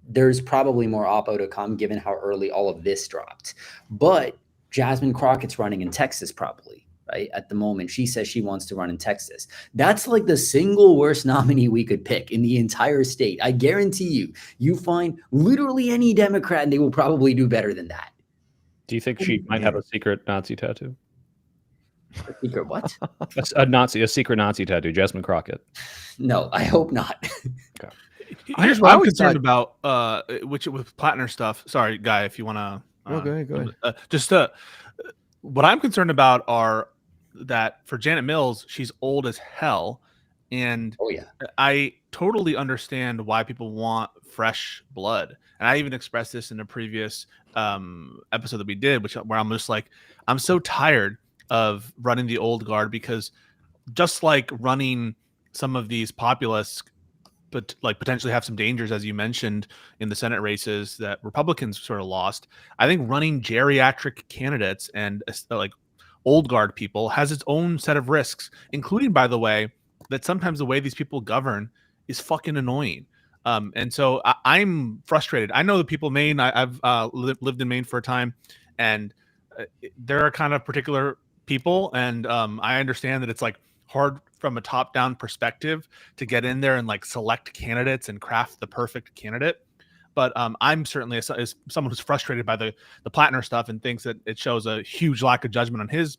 there's probably more oppo to come given how early all of this dropped. But Jasmine Crockett's running in Texas probably, right? At the moment, she says she wants to run in Texas. That's like the single worst nominee we could pick in the entire state. I guarantee you find literally any Democrat and they will probably do better than that. Do you think she might have a secret Nazi tattoo? A secret what? a secret Nazi tattoo, Jasmine Crockett. No, I hope not. Okay. Here's what I'm concerned about, which with Plattner stuff. Sorry, Guy, if you want to. Go ahead. What I'm concerned about are that for Janet Mills, she's old as hell, and I totally understand why people want fresh blood. And I even expressed this in a previous episode that we did, where I'm just like, I'm so tired of running the old guard, because just like running some of these populists, but like potentially have some dangers, as you mentioned in the Senate races that Republicans sort of lost. I think running geriatric candidates and like old guard people has its own set of risks, including, by the way, that sometimes the way these people govern is fucking annoying. And so I'm frustrated. I know the people in Maine. I've lived in Maine for a time, and there are kind of particular people, and I understand that it's like hard from a top-down perspective to get in there and like select candidates and craft the perfect candidate. But I'm certainly as someone who's frustrated by the Plattner stuff and thinks that it shows a huge lack of judgment on his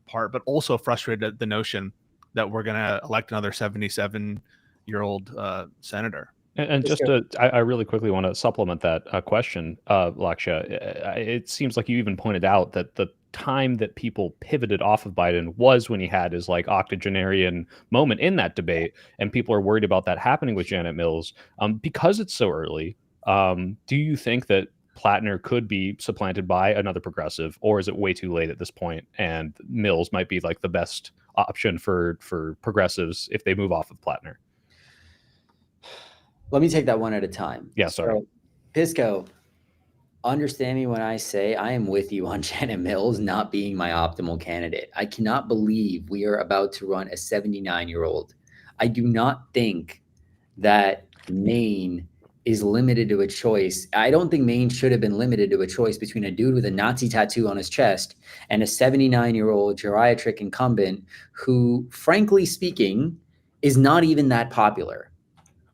part, but also frustrated at the notion that we're going to elect another 77-year-old senator. And just I really quickly want to supplement that question, Lakshya. It seems like you even pointed out that the time that people pivoted off of Biden was when he had his like octogenarian moment in that debate, and people are worried about that happening with Janet Mills because it's so early. Do you think that Plattner could be supplanted by another progressive, or is it way too late at this point and Mills might be like the best option for progressives if they move off of Plattner? Let me take that one at a time. Yeah, sorry. So, Pisco, understand me when I say I am with you on Janet Mills not being my optimal candidate. I cannot believe we are about to run a 79-year-old. I do not think that Maine is limited to a choice. I don't think Maine should have been limited to a choice between a dude with a Nazi tattoo on his chest and a 79-year-old geriatric incumbent who, frankly speaking, is not even that popular.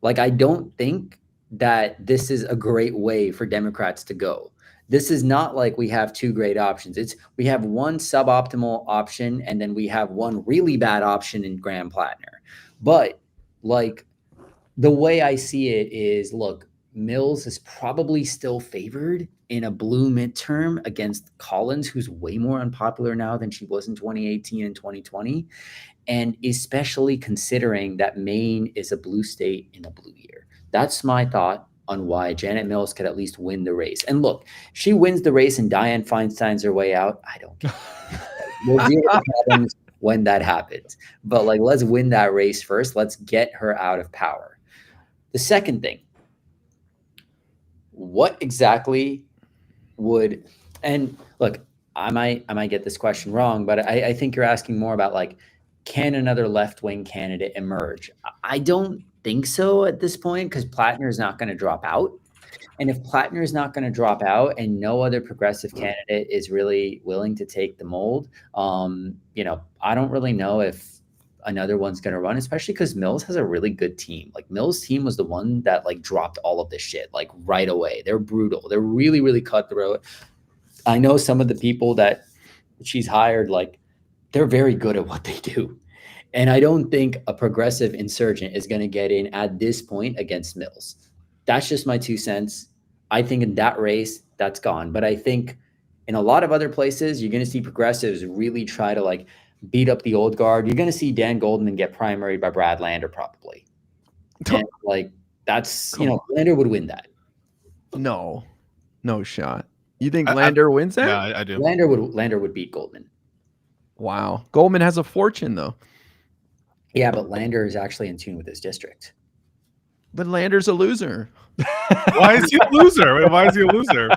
Like, I don't think that this is a great way for Democrats to go. This is not like we have two great options. We have one suboptimal option, and then we have one really bad option in Graham Plattner. But like, the way I see it is, look, Mills is probably still favored in a blue midterm against Collins, who's way more unpopular now than she was in 2018 and 2020. And especially considering that Maine is a blue state in a blue year. That's my thought on why Janet Mills could at least win the race. And look, she wins the race and Dianne Feinstein's her way out. I don't care. We'll see what happens when that happens. But like, let's win that race first. Let's get her out of power. The second thing, what exactly would, and look, I might get this question wrong, but I think you're asking more about like, can another left-wing candidate emerge? I don't think so at this point, because Plattner is not going to drop out. And if Plattner is not going to drop out and no other progressive candidate is really willing to take the mold, I don't really know if another one's going to run, especially because Mills has a really good team. Like, Mills' team was the one that like dropped all of this shit like right away. They're brutal. They're really, really cutthroat. I know some of the people that she's hired, like, they're very good at what they do. And I don't think a progressive insurgent is going to get in at this point against Mills. That's just my 2 cents. I think in that race, that's gone. But I think in a lot of other places, you're going to see progressives really try to like beat up the old guard. You're going to see Dan Goldman get primaried by Brad Lander probably. And like, that's, Lander would win that. No shot. You think Lander wins that? Yeah, I do. Lander would beat Goldman. Wow. Goldman has a fortune, though. Yeah, but Lander is actually in tune with his district. But Lander's a loser. Why is he a loser? Wait, why is he a loser?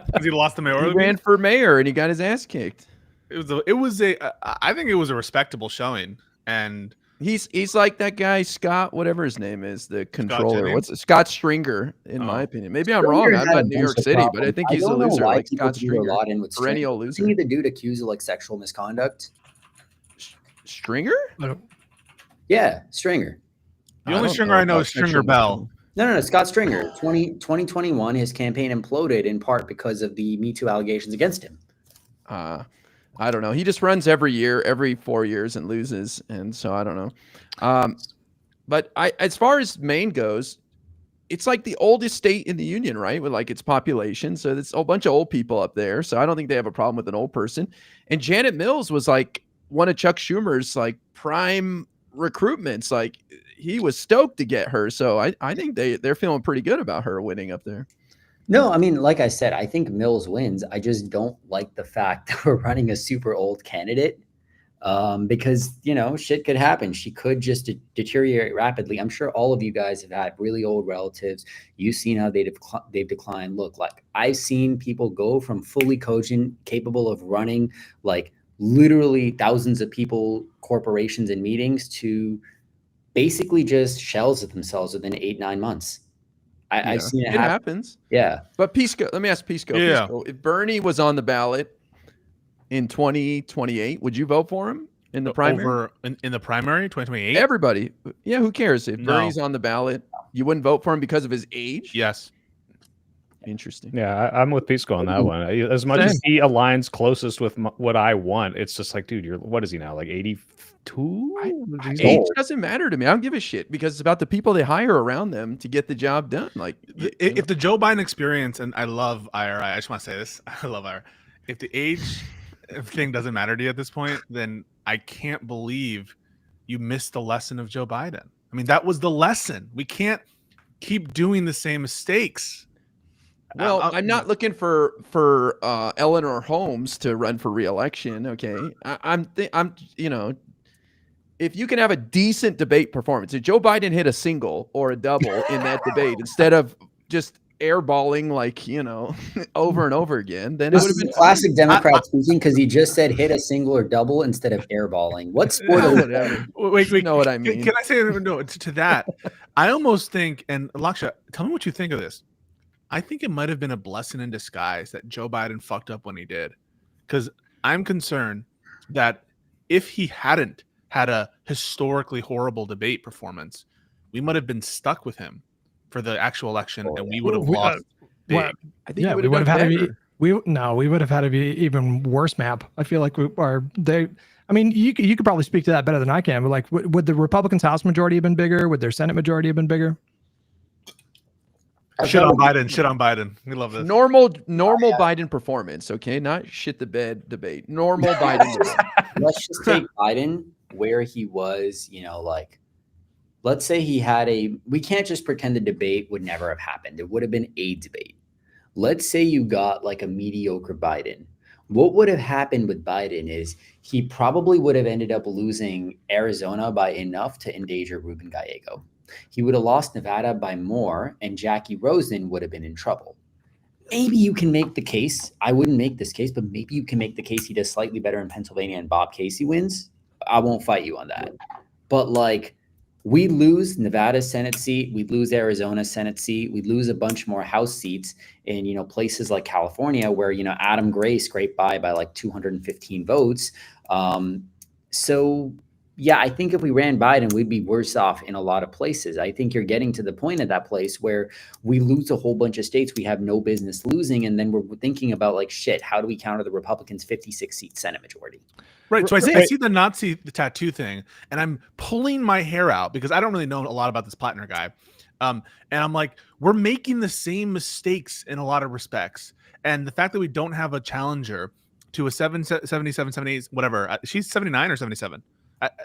Because he lost the mayor. He ran for mayor and he got his ass kicked. I think it was a respectable showing, and he's like that guy Scott, whatever his name is, the controller. Scott Stringer, in my opinion. Maybe I'm wrong. I'm not in New York City, but I think he's a loser, like Scott Stringer. Perennial loser. Isn't he the dude accused of like sexual misconduct? Stringer? Yeah, Stringer. The only Stringer I know is Stringer Bell. No, Scott Stringer. 2021, his campaign imploded in part because of the Me Too allegations against him. I don't know. He just runs every year, every 4 years, and loses, and so I don't know. But as far as Maine goes, it's like the oldest state in the union, right? With like its population, so there's a bunch of old people up there. So I don't think they have a problem with an old person. And Janet Mills was like one of Chuck Schumer's like prime recruitments. Like, he was stoked to get her. So I think they're feeling pretty good about her winning up there. No, I mean, like I said, I think Mills wins. I just don't like the fact that we're running a super old candidate because, shit could happen. She could just deteriorate rapidly. I'm sure all of you guys have had really old relatives. You've seen how they've declined. Look, like, I've seen people go from fully cogent, capable of running like literally thousands of people, corporations, and meetings to basically just shells of themselves within 8-9 months. I've seen it happens. Yeah. But Pisco, let me ask Pisco. Yeah. Pisco, if Bernie was on the ballot in 2028, would you vote for him in the primary? In the primary, 2028? Everybody. Yeah, who cares? If Bernie's on the ballot, you wouldn't vote for him because of his age? Yes. Interesting. Yeah, I'm with Pisco on that one. As much as he aligns closest with what I want, it's just like, dude, what is he now? Like 82? Age doesn't matter to me. I don't give a shit because it's about the people they hire around them to get the job done. Like, if the Joe Biden experience, and I love IRA, I just want to say this, I love IRA. If the age thing doesn't matter to you at this point, then I can't believe you missed the lesson of Joe Biden. I mean, that was the lesson. We can't keep doing the same mistakes. Well, I'm not looking for Eleanor Holmes to run for re-election. Okay, I'm you know, if you can have a decent debate performance, if Joe Biden hit a single or a double in that debate instead of just airballing like, you know, over and over again, then This it would is have a been classic Democrat speaking because he just said hit a single or double instead of airballing. What sport? fine. Whatever. Wait, You know what I mean? Can I say no to that? I almost think, and Lakshya, tell me what you think of this. I think it might have been a blessing in disguise that Joe Biden fucked up when he did, because I'm concerned that if he hadn't had a historically horrible debate performance, we might have been stuck with him for the actual election, and we would have lost. What? I think Yeah, we would have had to be. We would have had to be even worse map. I feel like we are they. I mean, you could probably speak to that better than I can. But like, would the Republicans' House majority have been bigger? Would their Senate majority have been bigger? Shit on Biden. Shit on Biden. We love this. Normal Biden performance, okay? Not shit the bed debate. Normal Biden debate. Let's just take Biden where he was, you know, like, let's say he had we can't just pretend the debate would never have happened. It would have been a debate. Let's say you got like a mediocre Biden. What would have happened with Biden is he probably would have ended up losing Arizona by enough to endanger Ruben Gallego. He would have lost Nevada by more, and Jackie Rosen would have been in trouble. Maybe you can make the case. I wouldn't make this case, but maybe you can make the case he does slightly better in Pennsylvania and Bob Casey wins. I won't fight you on that. But like, we lose Nevada's Senate seat, we lose Arizona's Senate seat, we lose a bunch more House seats in, you know, places like California where, you know, Adam Gray scraped by like 215 votes. So yeah, I think if we ran Biden, we'd be worse off in a lot of places. I think you're getting to the point at that place where we lose a whole bunch of states we have no business losing. And then we're thinking about like, shit, how do we counter the Republicans' 56 seat Senate majority? Right. So I see the tattoo thing, and I'm pulling my hair out because I don't really know a lot about this Plattner guy. And I'm like, we're making the same mistakes in a lot of respects. And the fact that we don't have a challenger to a 77, 78, whatever, she's 79 or 77.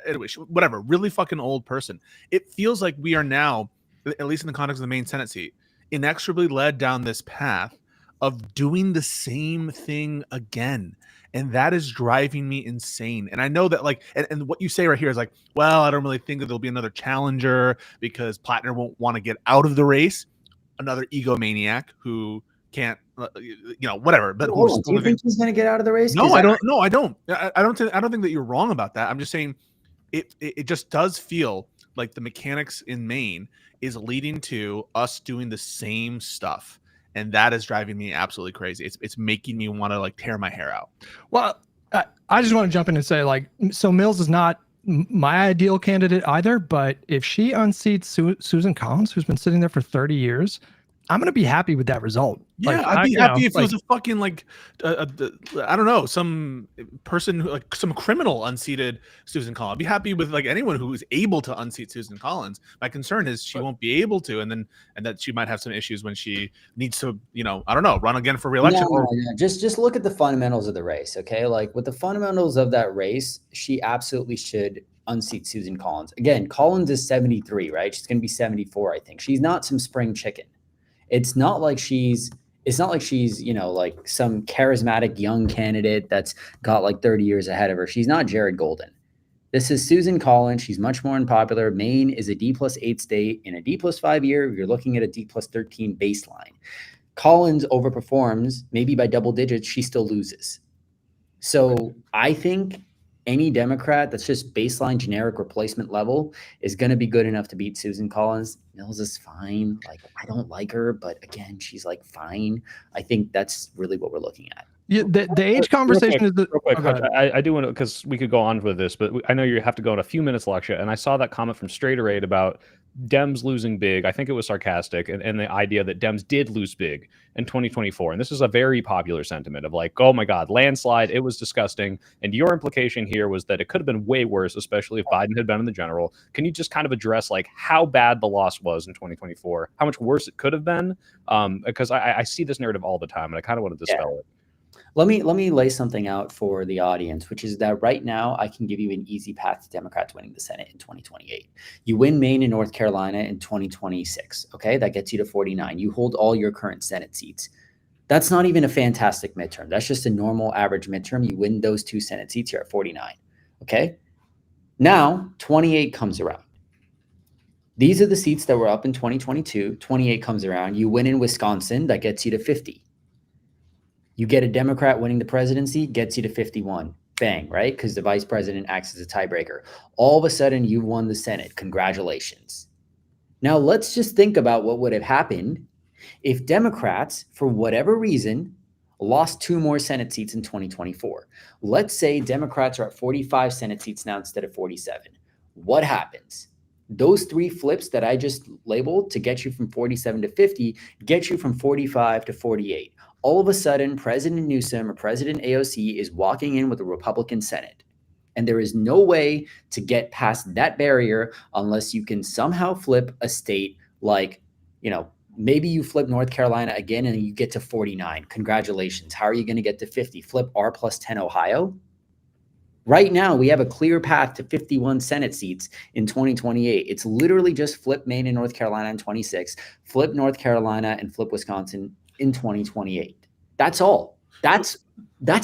Anyway, whatever, really fucking old person. It feels like we are now, at least in the context of the main Senate seat, inexorably led down this path of doing the same thing again. And that is driving me insane. And I know that, like, and what you say right here is like, well, I don't really think that there'll be another challenger because Plattner won't want to get out of the race. Another egomaniac who can't, you know, whatever. But do you think he's going to get out of the race? No, I don't. No, I don't. I don't think that you're wrong about that. I'm just saying it just does feel like the mechanics in Maine is leading to us doing the same stuff. And that is driving me absolutely crazy. It's making me want to like tear my hair out. Well, I just want to jump in and say, like, so Mills is not my ideal candidate either, but if she unseats Susan Collins, who's been sitting there for 30 years, I'm going to be happy with that result. Yeah, like, I'd be happy if it was a fucking like, I don't know, some person who, like some criminal unseated Susan Collins. I'd be happy with like anyone who is able to unseat Susan Collins. My concern is she won't be able to, and that she might have some issues when she needs to, you know, I don't know, run again for re-election. No. Just look at the fundamentals of the race, okay? Like with the fundamentals of that race, she absolutely should unseat Susan Collins. Again, Collins is 73, right? She's going to be 74, I think. She's not some spring chicken. It's not like she's, you know, like some charismatic young candidate that's got like 30 years ahead of her. She's not Jared Golden. This is Susan Collins. She's much more unpopular. Maine is a D+8 state. In a D+5 year, you're looking at a D+13 baseline. Collins overperforms, maybe by double digits, she still loses. So I think any Democrat that's just baseline generic replacement level is going to be good enough to beat Susan Collins. Mills is fine. Like, I don't like her, but again, she's like fine. I think that's really what we're looking at. Yeah, the age conversation is the. Real quick, I do want to, because we could go on with this, but I know you have to go in a few minutes, Lakshya, and I saw that comment from Straighter Aid about Dems losing big. I think it was sarcastic, and the idea that Dems did lose big in 2024. And this is a very popular sentiment of like, oh my God, landslide, it was disgusting. And your implication here was that it could have been way worse, especially if Biden had been in the general. Can you just kind of address like how bad the loss was in 2024, how much worse it could have been? Because I see this narrative all the time, and I kind of want to dispel it. Let me lay something out for the audience, which is that right now I can give you an easy path to Democrats winning the Senate in 2028. You win Maine and North Carolina in 2026. Okay, that gets you to 49. You hold all your current Senate seats. That's not even a fantastic midterm. That's just a normal average midterm. You win those 2 Senate seats, you're at 49. Okay, now 28 comes around. These are the seats that were up in 2022. 28 comes around. You win in Wisconsin, that gets you to 50. You get a Democrat winning the presidency, gets you to 51. Bang, right? Because the vice president acts as a tiebreaker. All of a sudden, you won the Senate. Congratulations. Now, let's just think about what would have happened if Democrats, for whatever reason, lost 2 more Senate seats in 2024. Let's say Democrats are at 45 Senate seats now instead of 47. What happens? Those 3 flips that I just labeled to get you from 47 to 50 get you from 45 to 48. All of a sudden, President Newsom or President AOC is walking in with a Republican Senate. And there is no way to get past that barrier unless you can somehow flip a state like, maybe you flip North Carolina again and you get to 49. Congratulations. How are you going to get to 50? Flip R plus 10 Ohio? Right now, we have a clear path to 51 Senate seats in 2028. It's literally just flip Maine and North Carolina in 26, flip North Carolina and flip Wisconsin in 2028. That's all. That's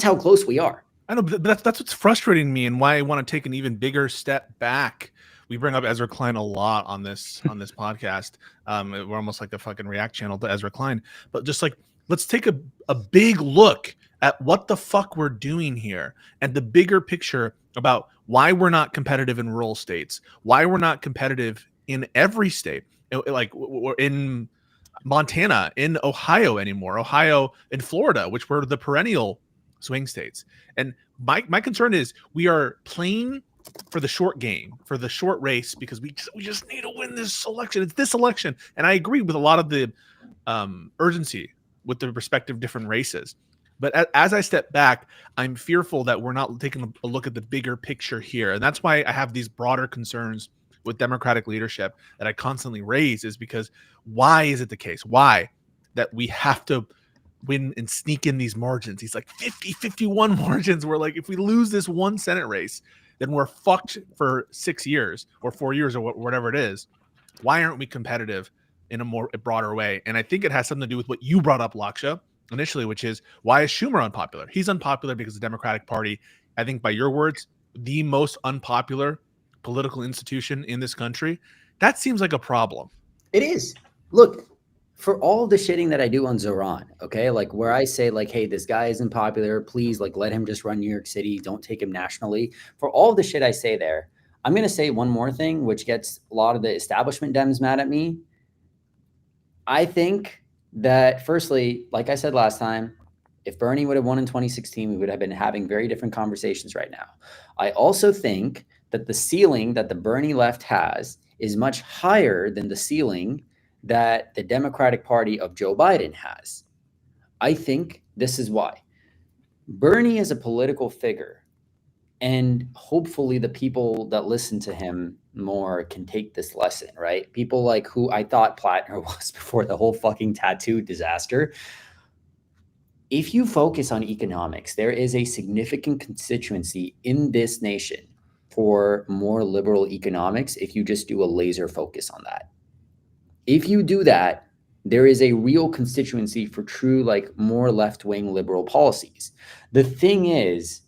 how close we are. I know, but that's what's frustrating me, and why I want to take an even bigger step back. We bring up Ezra Klein a lot on this podcast. We're almost like the fucking React channel to Ezra Klein. But just like, let's take a big look at what the fuck we're doing here, and the bigger picture about why we're not competitive in rural states, why we're not competitive in every state. Like we're in Montana, in Ohio anymore, Ohio and Florida, which were the perennial swing states. And my concern is we are playing for the short game, for the short race, because we just need to win this election. It's this election. And I agree with a lot of the urgency with the respective different races. But as I step back, I'm fearful that we're not taking a look at the bigger picture here. And that's why I have these broader concerns with Democratic leadership that I constantly raise, is because why is it the case? Why that we have to win and sneak in these margins? These like 50, 51 margins where, like, if we lose this one Senate race, then we're fucked for 6 years or 4 years or whatever it is. Why aren't we competitive in a broader way? And I think it has something to do with what you brought up, Lakshya, initially, which is, why is Schumer unpopular? He's unpopular because the Democratic Party, I think by your words, the most unpopular political institution in this country. That seems like a problem. It is. Look, for all the shitting that I do on Zoran, okay, like where I say like, hey, this guy isn't popular, please, like, let him just run New York City, don't take him nationally. For all the shit I say there, I'm going to say one more thing, which gets a lot of the establishment Dems mad at me. I think that, firstly, like I said last time, if Bernie would have won in 2016, we would have been having very different conversations right now. I also think that the ceiling that the Bernie left has is much higher than the ceiling that the Democratic Party of Joe Biden has. I think this is why. Bernie is a political figure, and hopefully the people that listen to him more can take this lesson, right? People like who I thought Plattner was before the whole fucking tattoo disaster. If you focus on economics, there is a significant constituency in this nation for more liberal economics if you just do a laser focus on that. If you do that, there is a real constituency for true, like, more left-wing liberal policies. The thing is,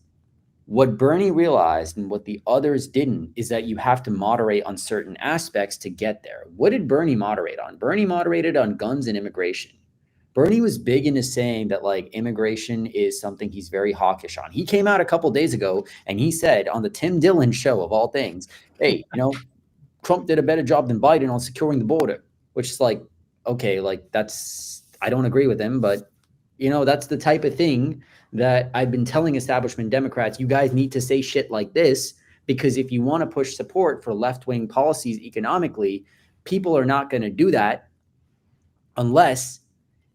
what Bernie realized and what the others didn't is that you have to moderate on certain aspects to get there. What did Bernie moderate on? Bernie moderated on guns and immigration. Bernie was big into saying that, like, immigration is something he's very hawkish on. He came out a couple days ago and he said on the Tim Dillon show, of all things, hey, Trump did a better job than Biden on securing the border, which is like, okay, like, I don't agree with him, but that's the type of thing that I've been telling establishment Democrats, you guys need to say shit like this, because if you want to push support for left-wing policies economically, people are not going to do that unless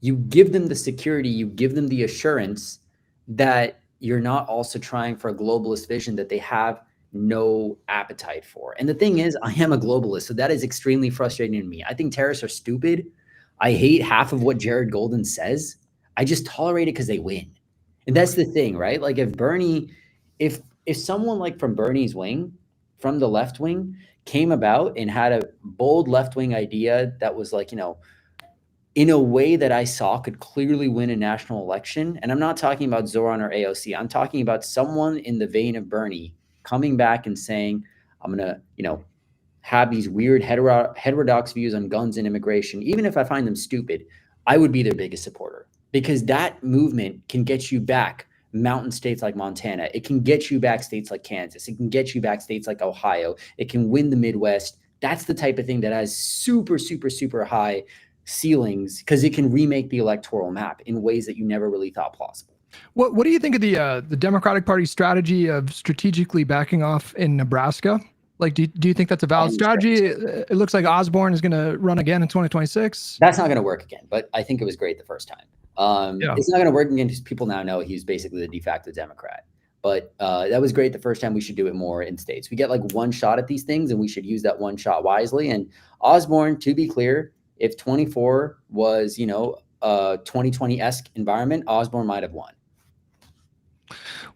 you give them the security, you give them the assurance that you're not also trying for a globalist vision that they have no appetite for. And the thing is, I am a globalist, so that is extremely frustrating to me. I think terrorists are stupid. I hate half of what Jared Golden says. I just tolerate it because they win. And that's the thing, right? Like if Bernie, if someone like from Bernie's wing, from the left wing, came about and had a bold left wing idea that was like, in a way that I saw could clearly win a national election. And I'm not talking about Zoran or AOC. I'm talking about someone in the vein of Bernie coming back and saying, I'm going to, have these weird heterodox views on guns and immigration. Even if I find them stupid, I would be their biggest supporter, because that movement can get you back mountain states like Montana. It can get you back states like Kansas. It can get you back states like Ohio. It can win the Midwest. That's the type of thing that has super, super, super high ceilings, because it can remake the electoral map in ways that you never really thought possible. What do you think of the Democratic Party's strategy of strategically backing off in Nebraska? Like, do you think that's a valid strategy? It looks like Osborne is going to run again in 2026. That's not going to work again, but I think it was great the first time. Yeah. It's not going to work again because people now know he's basically the de facto Democrat. But that was great the first time. We should do it more in states. We get like one shot at these things, and we should use that one shot wisely. And Osborne, to be clear, if 24 was, a 2020-esque environment, Osborne might have won.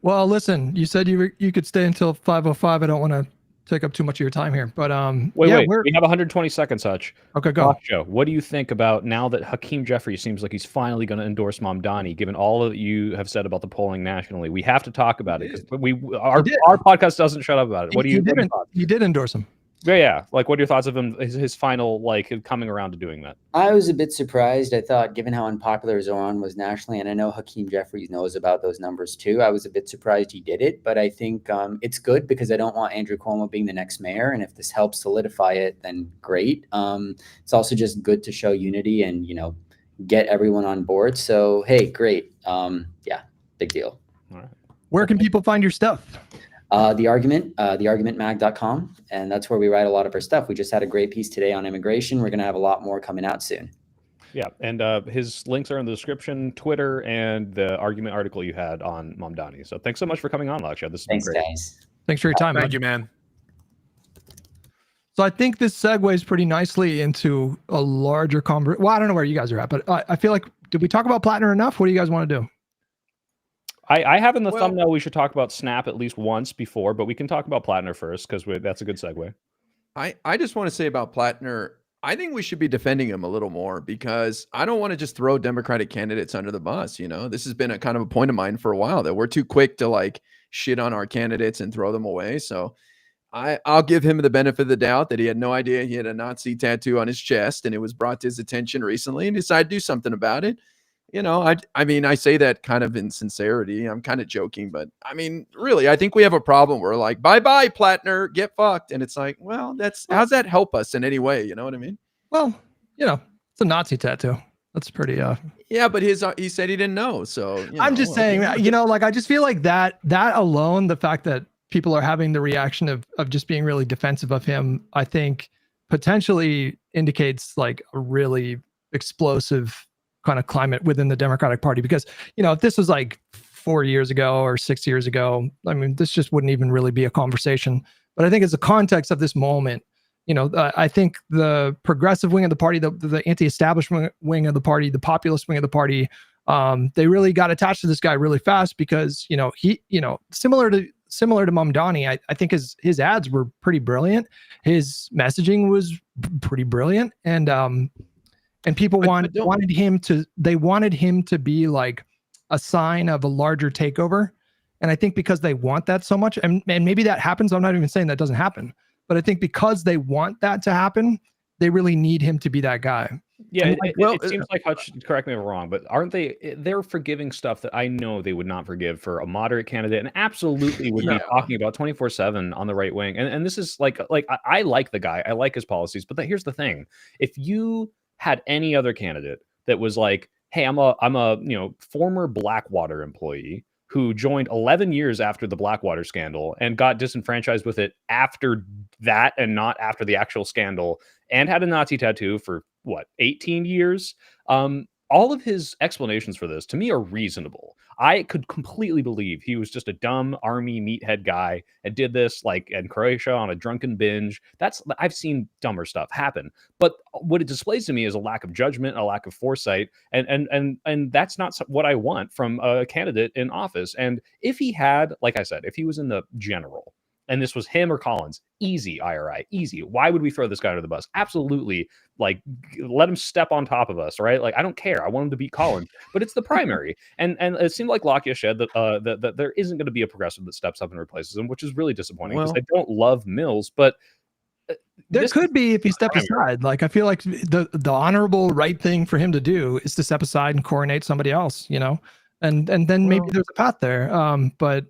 Well, listen, you said you could stay until 5:05. I don't want to take up too much of your time here, but wait, we have 120 seconds, Hutch. Okay, go. Lakshya, what do you think about now that Hakeem Jeffries seems like he's finally going to endorse Mamdani, given all that you have said about the polling nationally? We have to talk about it because our podcast doesn't shut up about it. What do you think? You did endorse him. Yeah. Like, what are your thoughts of him, his final, coming around to doing that? I was a bit surprised. I thought, given how unpopular Zoran was nationally, and I know Hakeem Jeffries knows about those numbers too, I was a bit surprised he did it. But I think it's good, because I don't want Andrew Cuomo being the next mayor. And if this helps solidify it, then great. It's also just good to show unity and, get everyone on board. So, hey, great. Yeah, big deal. All right. Where can people find your stuff? theargumentmag.com, and that's where we write a lot of our stuff. We just had a great piece today on immigration. We're going to have a lot more coming out soon. Yeah, and his links are in the description, Twitter, and the argument article you had on Mamdani. So thanks so much for coming on, Lakshya. This has been great. Guys. Thanks for your time. Thank you, man. So I think this segues pretty nicely into a larger conversation. Well, I don't know where you guys are at, but I feel like, did we talk about Plattner enough? What do you guys want to do? I have in the thumbnail we should talk about Snap at least once before, but we can talk about Plattner first because that's a good segue. I just want to say about Plattner, I think we should be defending him a little more, because I don't want to just throw Democratic candidates under the bus. This has been a kind of a point of mine for a while, that we're too quick to shit on our candidates and throw them away. So I'll give him the benefit of the doubt that he had no idea he had a Nazi tattoo on his chest, and it was brought to his attention recently, and decided to do something about it. I mean, I say that kind of in sincerity. I'm kind of joking, but I mean, really, I think we have a problem. We're like, bye-bye, Plattner, get fucked. And it's like, well, how's that help us in any way? You know what I mean? Well, it's a Nazi tattoo. That's pretty, yeah, but he said he didn't know. So I'm just saying, I just feel like that alone, the fact that people are having the reaction of just being really defensive of him, I think potentially indicates like a really explosive kind of climate within the Democratic Party. Because, if this was like 4 years ago or 6 years ago, I mean, this just wouldn't even really be a conversation. But I think it's the context of this moment. I think the progressive wing of the party, the anti-establishment wing of the party, the populist wing of the party, they really got attached to this guy really fast because, he, similar to Mamdani, I think his ads were pretty brilliant. His messaging was pretty brilliant. And people wanted him to be like a sign of a larger takeover. And I think because they want that so much, and maybe that happens, I'm not even saying that doesn't happen, but I think because they want that to happen, they really need him to be that guy. Yeah, it seems like, Hutch, correct me if I'm wrong, but aren't they're forgiving stuff that I know they would not forgive for a moderate candidate, and absolutely would be talking about 24/7 on the right wing. And this is like I like the guy, I like his policies, but here's the thing. If you had any other candidate that was like, hey, I'm a former Blackwater employee who joined 11 years after the Blackwater scandal and got disenfranchised with it after that and not after the actual scandal, and had a Nazi tattoo for 18 years. All of his explanations for this to me are reasonable. I could completely believe he was just a dumb army meathead guy and did this like in Croatia on a drunken binge. I've seen dumber stuff happen. But what it displays to me is a lack of judgment, a lack of foresight, and that's not what I want from a candidate in office. And if he had, like I said, if he was in the general, and this was him or Collins, easy IRI, easy. Why would we throw this guy under the bus? Absolutely, like let him step on top of us, right? Like I don't care. I want him to beat Collins, but it's the primary, and it seemed like Lakshya said that there isn't going to be a progressive that steps up and replaces him, which is really disappointing because I don't love Mills, but. There could be if he stepped aside. Like I feel like the honorable right thing for him to do is to step aside and coronate somebody else, you know, and then maybe there's a path there. But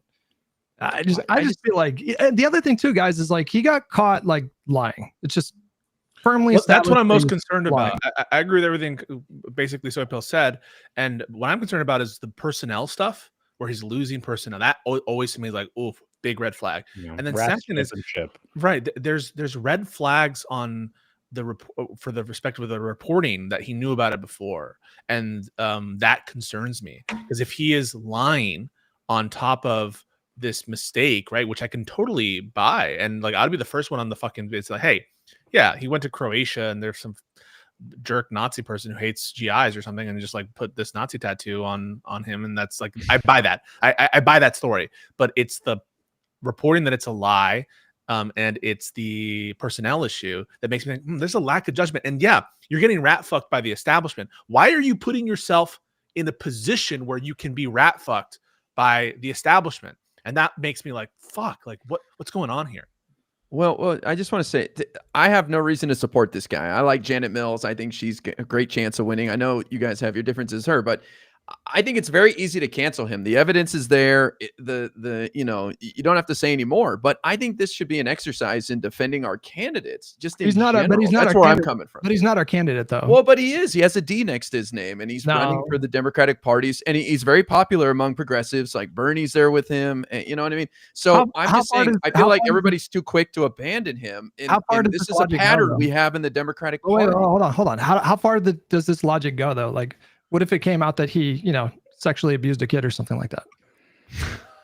I just feel like the other thing too, guys, is like he got caught like lying. It's just firmly established. That's what I'm most concerned about. I agree with everything basically Soypil said, and what I'm concerned about is the personnel stuff where he's losing personnel. That always to me is like, oh, big red flag. Yeah, and then second is right. There's red flags on the for the respect of the reporting that he knew about it before, and that concerns me because if he is lying on top of this mistake, right, which I can totally buy, and like I'd be the first one on the fucking. It's like, hey, yeah, he went to Croatia, and there's some jerk Nazi person who hates GIs or something, and just like put this Nazi tattoo on him, and that's like I buy that. I buy that story, but it's the reporting that it's a lie, and it's the personnel issue that makes me think there's a lack of judgment. And yeah, you're getting rat fucked by the establishment. Why are you putting yourself in a position where you can be rat fucked by the establishment? And that makes me like, fuck, like what's going on here? Well, I just want to say, I have no reason to support this guy. I like Janet Mills. I think she's a great chance of winning. I know you guys have your differences with her, but I think it's very easy to cancel him. The evidence is there. You know, you don't have to say anymore. But I think this should be an exercise in defending our candidates. Just in general. But he's not. That's where I'm coming from. But he's not our candidate, though. Well, but he is. He has a D next to his name, and he's running for the Democratic parties, and he's very popular among progressives. Like Bernie's there with him. And, you know what I mean? So I'm just saying, I feel like everybody's too quick to abandon him. And this is a pattern we have in the Democratic Party. Wait, hold on. How far does this logic go, though? Like, what if it came out that he, you know, sexually abused a kid or something like that?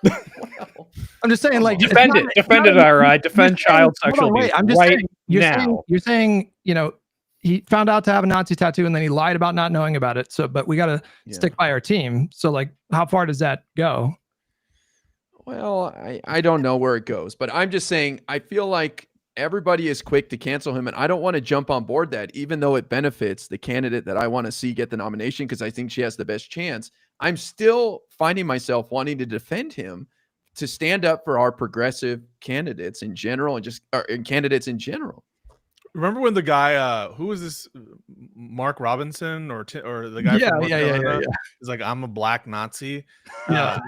Wow. I'm just saying, like, defend it, all right. Defend child sexual abuse. I'm just saying, you're saying, you know, he found out to have a Nazi tattoo and then he lied about not knowing about it. So, but we got to stick by our team. So, like, how far does that go? Well, I don't know where it goes, but I'm just saying, I feel like everybody is quick to cancel him, and I don't want to jump on board that, even though it benefits the candidate that I want to see get the nomination because I think she has the best chance. I'm still finding myself wanting to defend him, to stand up for our progressive candidates in general, and candidates in general. Remember when the guy, who was this, Mark Robinson or the guy? Yeah. He's like, I'm a black Nazi. Yeah.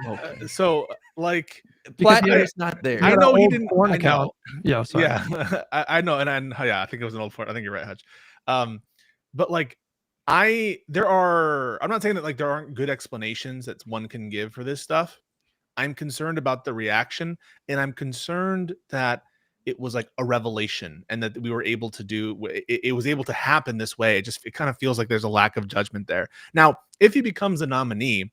So like, Platinum's not there. I know he didn't. Porn account. Yeah. Sorry. Yeah. I know, and yeah, I think it was an old porn. I think you're right, Hutch. But like, I'm not saying that like there aren't good explanations that one can give for this stuff. I'm concerned about the reaction, and I'm concerned that it was like a revelation and that we were able to do it was able to happen this way. It kind of feels like there's a lack of judgment there. Now, if he becomes a nominee,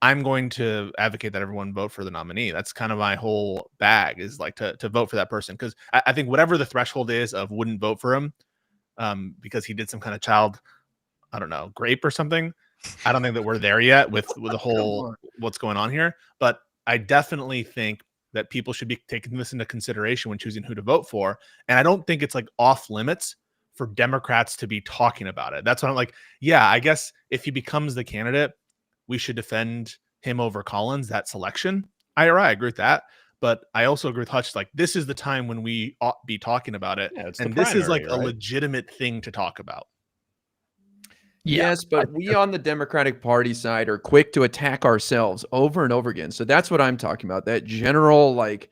I'm going to advocate that everyone vote for the nominee. That's kind of my whole bag, is like to vote for that person. Because I think whatever the threshold is of wouldn't vote for him because he did some kind of child, I don't know, grape or something. I don't think that we're there yet with the whole what's going on here. But I definitely think that people should be taking this into consideration when choosing who to vote for. And I don't think it's like off limits for Democrats to be talking about it. That's what I'm like, yeah, I guess if he becomes the candidate, we should defend him over Collins, that selection. I agree with that. But I also agree with Hutch, like this is the time when we ought to be talking about it. Yeah, and this is like a legitimate thing to talk about. Yes, but we on the Democratic Party side are quick to attack ourselves over and over again. So that's what I'm talking about. That general like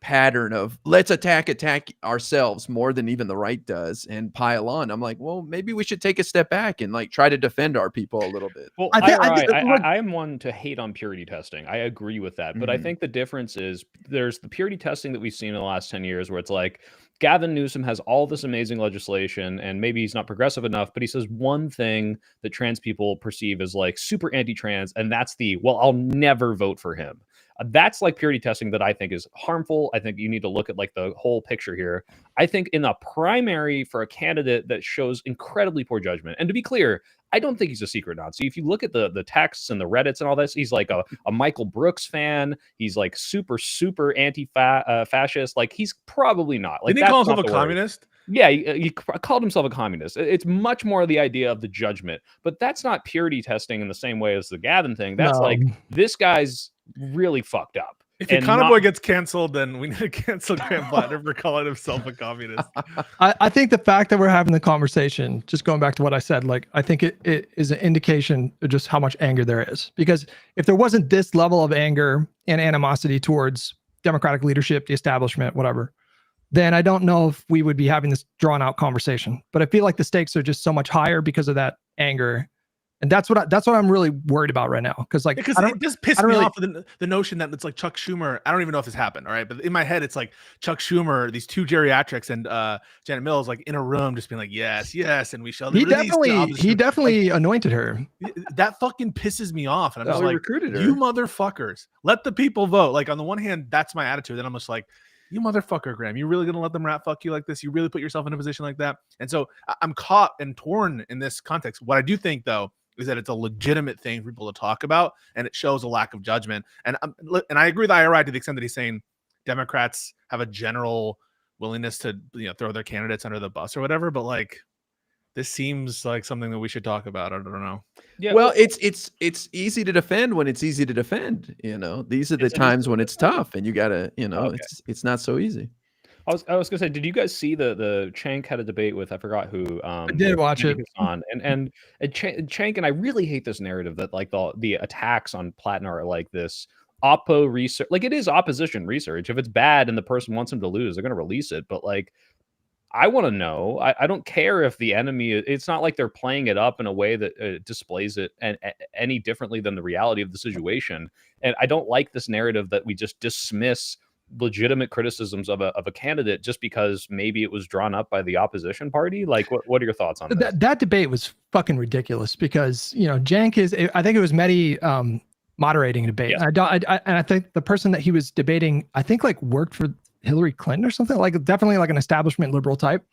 pattern of let's attack ourselves more than even the right does and pile on. I'm like, well, maybe we should take a step back and like try to defend our people a little bit. Well, I am one to hate on purity testing. I agree with that. But I think the difference is there's the purity testing that we've seen in the last 10 years where it's like, Gavin Newsom has all this amazing legislation, and maybe he's not progressive enough, but he says one thing that trans people perceive as like super anti-trans, and that's I'll never vote for him. That's like purity testing that I think is harmful. I think you need to look at like the whole picture here. I think in a primary for a candidate that shows incredibly poor judgment, and to be clear, I don't think he's a secret Nazi. If you look at the texts and the Reddits and all this, he's like a Michael Brooks fan. He's like super anti-fascist. Like he's probably not. Like, didn't he call himself a communist? Yeah, he called himself a communist. It's much more the idea of the judgment, but that's not purity testing in the same way as the Gavin thing. That's like, this guy's really fucked up. If Econoboy gets canceled, then we need to cancel Graham Plattner for calling himself a communist. I think the fact that we're having the conversation, just going back to what I said, like I think it is an indication of just how much anger there is. Because if there wasn't this level of anger and animosity towards Democratic leadership, the establishment, whatever, then I don't know if we would be having this drawn out conversation. But I feel like the stakes are just so much higher because of that anger. And that's what I'm really worried about right now. Because like, because it just pissed me off the notion that it's like Chuck Schumer. I don't even know if this happened. All right, but in my head, it's like Chuck Schumer, these two geriatrics, and Janet Mills, like in a room, just being like, yes, and we shall. He definitely anointed her. That fucking pisses me off, and I'm just like, recruited her. You motherfuckers, let the people vote. Like on the one hand, that's my attitude. Then I'm just like, you motherfucker, Graham, you really gonna let them rat fuck you like this? You really put yourself in a position like that? And so I'm caught and torn in this context. What I do think though is that it's a legitimate thing for people to talk about, and it shows a lack of judgment. And I agree with IRI to the extent that he's saying Democrats have a general willingness to throw their candidates under the bus or whatever. But like, this seems like something that we should talk about. I don't know. Yeah. Well, it's easy to defend when it's easy to defend. These are the times when it's tough, and you gotta, it's not so easy. I was gonna say, did you guys see the Cenk had a debate with I forgot who? I did watch it. And Cenk, and I really hate this narrative that like the attacks on Plattner are like this oppo research. Like it is opposition research. If it's bad and the person wants him to lose, they're gonna release it. But like, I want to know. I don't care if the enemy. It's not like they're playing it up in a way that displays it any differently than the reality of the situation. And I don't like this narrative that we just dismiss legitimate criticisms of a candidate just because maybe it was drawn up by the opposition party. Like, what are your thoughts on that? That debate was fucking ridiculous because Cenk is. I think it was Mehdi moderating a debate. Yeah. And I think the person that he was debating, I think like worked for Hillary Clinton or something, like definitely like an establishment liberal type.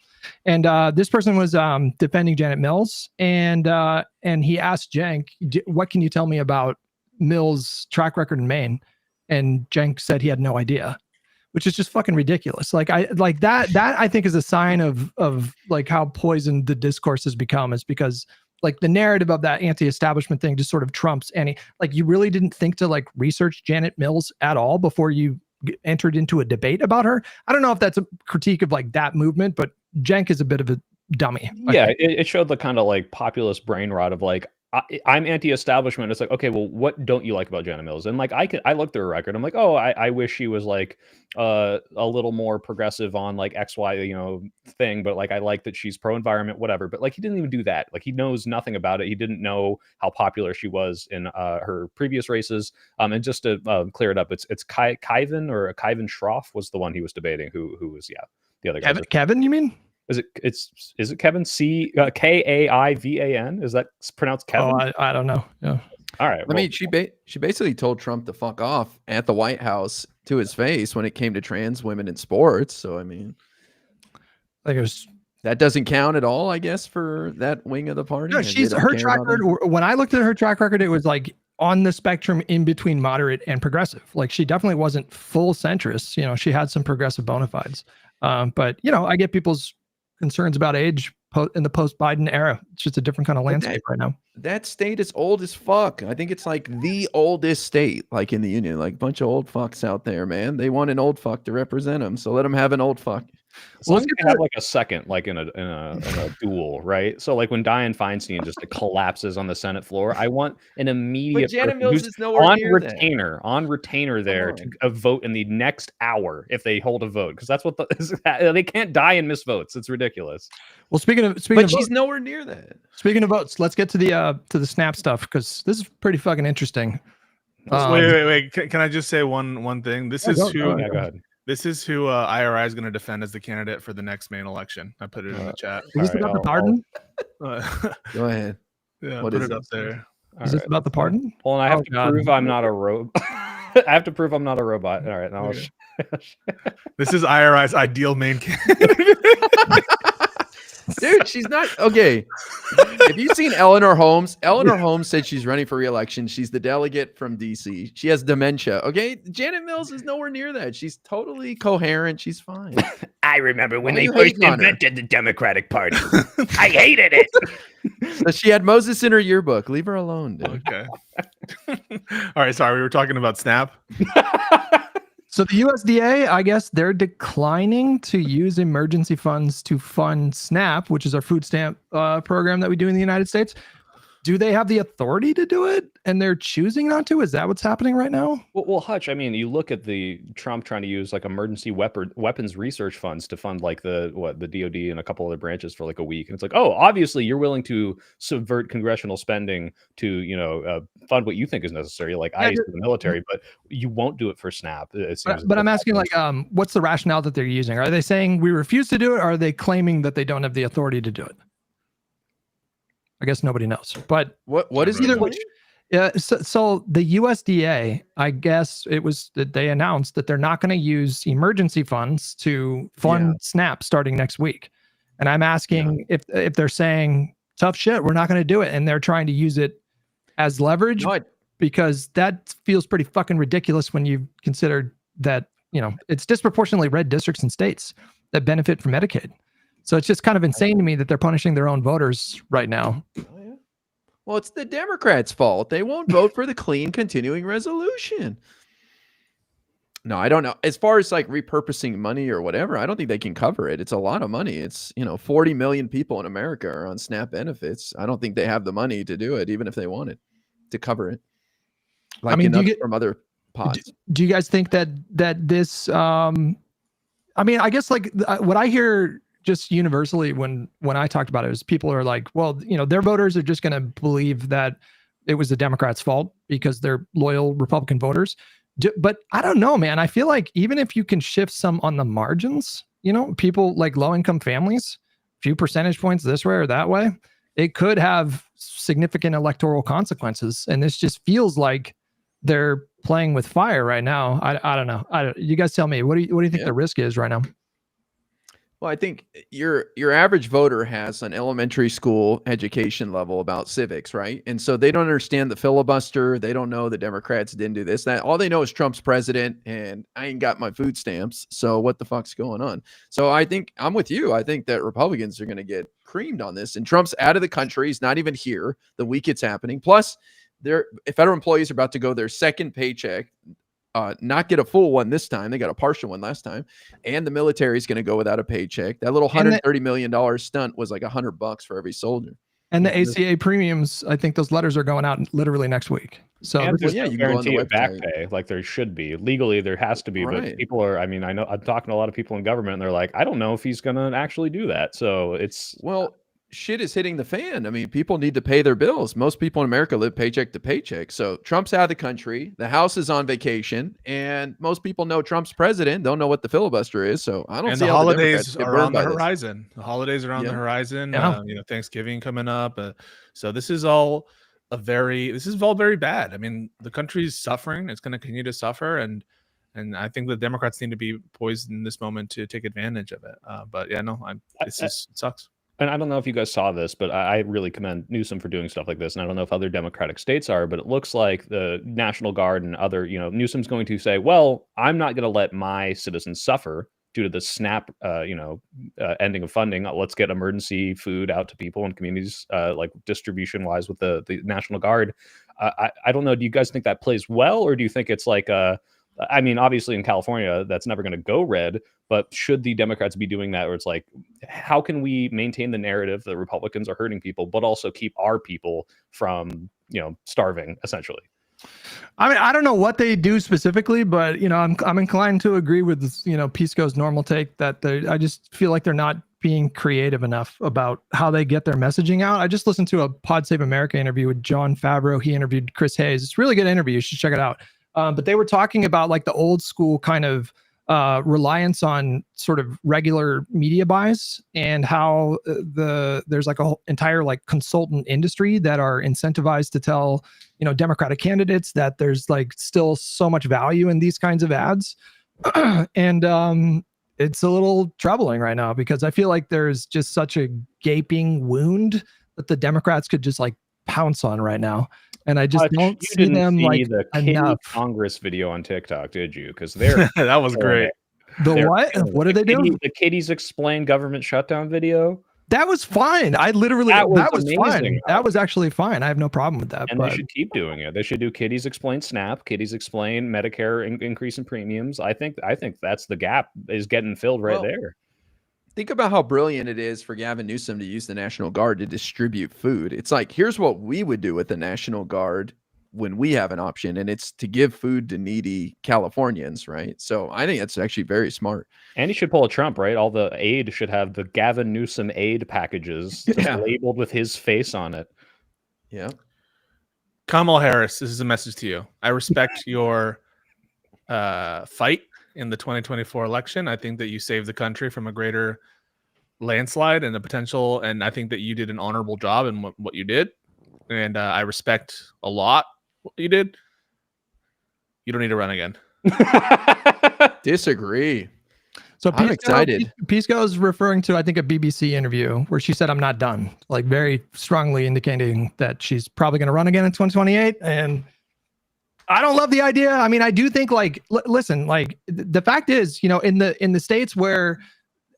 And this person was defending Janet Mills, and he asked Cenk, "What can you tell me about Mills' track record in Maine?" And Cenk said he had no idea, which is just fucking ridiculous. Like that I think is a sign of like how poisoned the discourse has become, is because like the narrative of that anti-establishment thing just sort of trumps any, like you really didn't think to like research Janet Mills at all before you entered into a debate about her. I don't know if that's a critique of like that movement, but Cenk is a bit of a dummy. Yeah, it showed the kind of like populist brain rot of like, I'm anti-establishment. It's like, okay, well, what don't you like about Janet Mills? And like, I looked through her record. I'm like, oh, I wish she was like a little more progressive on like XY, thing. But like, I like that she's pro-environment, whatever. But like, he didn't even do that. Like, he knows nothing about it. He didn't know how popular she was in her previous races. And just to clear it up, it's Kaivan Shroff was the one he was debating. Who was the other guy. Kevin, you mean? Is it Kevin? Kaivan? Is that pronounced Kevin? Oh, I don't know. Yeah. All right. I mean, she basically told Trump to fuck off at the White House to his face when it came to trans women in sports. So I mean, like that doesn't count at all, I guess, for that wing of the party. No, her track record. When I looked at her track record, it was like on the spectrum in between moderate and progressive. Like she definitely wasn't full centrist. She had some progressive bona fides. But I get people's concerns about age in the post-Biden era. It's just a different kind of landscape right now. That state is old as fuck. I think it's like the oldest state, like in the union, like a bunch of old fucks out there, man. They want an old fuck to represent them, so let them have an old fuck. So let's have like a second, like in a duel, right? So like when Dianne Feinstein just collapses on the Senate floor, I want an immediate but Janet Mills is nowhere on near retainer there to vote in the next hour if they hold a vote, because that's what they can't die and miss votes. It's ridiculous. Well, speaking of she's votes, nowhere near that. Speaking of votes, let's get to the snap stuff, because this is pretty fucking interesting. Wait. Can I just say one thing? This is who. Go ahead. This is who IRI is going to defend as the candidate for the next main election. I put it in the chat. Is this about the pardon? Go ahead. Yeah, What put is it it? up there. Is this about the pardon? Well, and I have Oh, to God. prove I'm not a robot. I have to prove I'm not a robot. All right, now Okay. This is IRI's ideal main candidate. Dude, she's not okay. Have you seen Eleanor Holmes? Eleanor Holmes said she's running for re-election. She's the delegate from DC. She has dementia. Okay, Janet Mills is nowhere near that. She's totally coherent. She's fine. I remember when Why are they you first hating on her? invented the Democratic Party. I hated it. So she had Moses in her yearbook. Leave her alone, dude. Okay. All right. Sorry, we were talking about Snap. So the USDA, I guess they're declining to use emergency funds to fund SNAP, which is our food stamp program that we do in the United States. Do they have the authority to do it and they're choosing not to? Is that what's happening right now? Well, Hutch, I mean, you look at the Trump trying to use like emergency weapons research funds to fund like the DOD and a couple other branches for like a week. And it's like, oh, obviously you're willing to subvert congressional spending to, fund what you think is necessary, like ICE for the military, but you won't do it for SNAP. It seems But I'm asking like, what's the rationale that they're using? Are they saying we refuse to do it? Or are they claiming that they don't have the authority to do it? I guess nobody knows, but What is either either which. Yeah. So the USDA, I guess it was that they announced that they're not going to use emergency funds to fund SNAP starting next week. And I'm asking if they're saying tough shit, we're not going to do it. And they're trying to use it as leverage because that feels pretty fucking ridiculous when you consider that, it's disproportionately red districts and states that benefit from Medicaid. So it's just kind of insane to me that they're punishing their own voters right now. Well, it's the Democrats' fault. They won't vote for the clean continuing resolution. No, I don't know. As far as like repurposing money or whatever, I don't think they can cover it. It's a lot of money. It's, 40 million people in America are on SNAP benefits. I don't think they have the money to do it, even if they wanted to cover it. Like from other pods. Do you guys think that this, I mean, I guess like what I hear just universally when I talked about it is people are like, well, their voters are just going to believe that it was the Democrats' fault because they're loyal Republican voters. But I don't know, man. I feel like even if you can shift some on the margins, people like low-income families, a few percentage points this way or that way, it could have significant electoral consequences. And this just feels like they're playing with fire right now. I don't know. You guys tell me. What do you think the risk is right now? Well, I think your average voter has an elementary school education level about civics, right? And so they don't understand the filibuster. They don't know the Democrats didn't do this, that. All they know is Trump's president and I ain't got my food stamps. So what the fuck's going on? So I think I'm with you. I think that Republicans are going to get creamed on this. And Trump's out of the country. He's not even here the week it's happening. Plus, federal employees are about to go their second paycheck. Not get a full one this time. They got a partial one last time. And the military is going to go without a paycheck. That little $130 million stunt was like $100 for every soldier. And the ACA premiums, I think those letters are going out literally next week. So you can guarantee a back pay like there should be. Legally, there has to be. But people are, I know I'm talking to a lot of people in government and they're like, I don't know if he's going to actually do that. So it's... Well, shit is hitting the fan. I mean, people need to pay their bills. Most people in America live paycheck to paycheck. So Trump's out of the country. The House is on vacation. And most people know Trump's president, don't know what the filibuster is. So I don't see the how holidays the are on the horizon. The holidays are on the horizon. Yeah. Thanksgiving coming up. So this is all very bad. I mean, the country's suffering. It's going to continue to suffer. And I think the Democrats need to be poised in this moment to take advantage of it. It sucks. And I don't know if you guys saw this, but I really commend Newsom for doing stuff like this. And I don't know if other Democratic states are, but it looks like the National Guard and other, Newsom's going to say, well, I'm not going to let my citizens suffer due to the SNAP, ending of funding. Let's get emergency food out to people in communities, like distribution wise with the National Guard. I don't know. Do you guys think that plays well? Or do you think it's like, obviously in California, that's never going to go red, but should the Democrats be doing that? Or it's like, how can we maintain the narrative that Republicans are hurting people, but also keep our people from, starving essentially? I mean, I don't know what they do specifically, but I'm inclined to agree with Pisco's normal take that I just feel like they're not being creative enough about how they get their messaging out. I just listened to a Pod Save America interview with John Favreau. He interviewed Chris Hayes. It's a really good interview. You should check it out. But they were talking about like the old school kind of reliance on sort of regular media buys, and how there's like a whole entire like consultant industry that are incentivized to tell, Democratic candidates that there's like still so much value in these kinds of ads. And it's a little troubling right now because I feel like there's just such a gaping wound that the Democrats could just like pounce on right now. And I just don't You see didn't them see like the Kitty enough. Congress video on TikTok, did you? Because they're That was great. The they're what? killing it. What did they do? The Kitties Explain government shutdown video. That was fine. I literally That was fine. amazing. That was actually fine. I have no problem with that. And but they should keep doing it. They should do Kitties Explain SNAP, Kitties Explain Medicare increase in premiums. I think that's the gap is getting filled right there. Think about how brilliant it is for Gavin Newsom to use the National Guard to distribute food. It's like, here's what we would do with the National Guard when we have an option, and it's to give food to needy Californians, right? So I think that's actually very smart. And he should pull a Trump, right? All the aid should have the Gavin Newsom aid packages just labeled with his face on it. Yeah. Kamala Harris, this is a message to you. I respect your fight in the 2024 election. I think that you saved the country from a greater landslide and the potential, and I think that you did an honorable job in what you did. And I respect a lot what you did. You don't need to run again. Disagree. So I'm excited. Pisco is referring to, I think, a BBC interview where she said, "I'm not done," like very strongly indicating that she's probably going to run again in 2028. And I don't love the idea. I mean, I do think like, listen, like the fact is, in the states where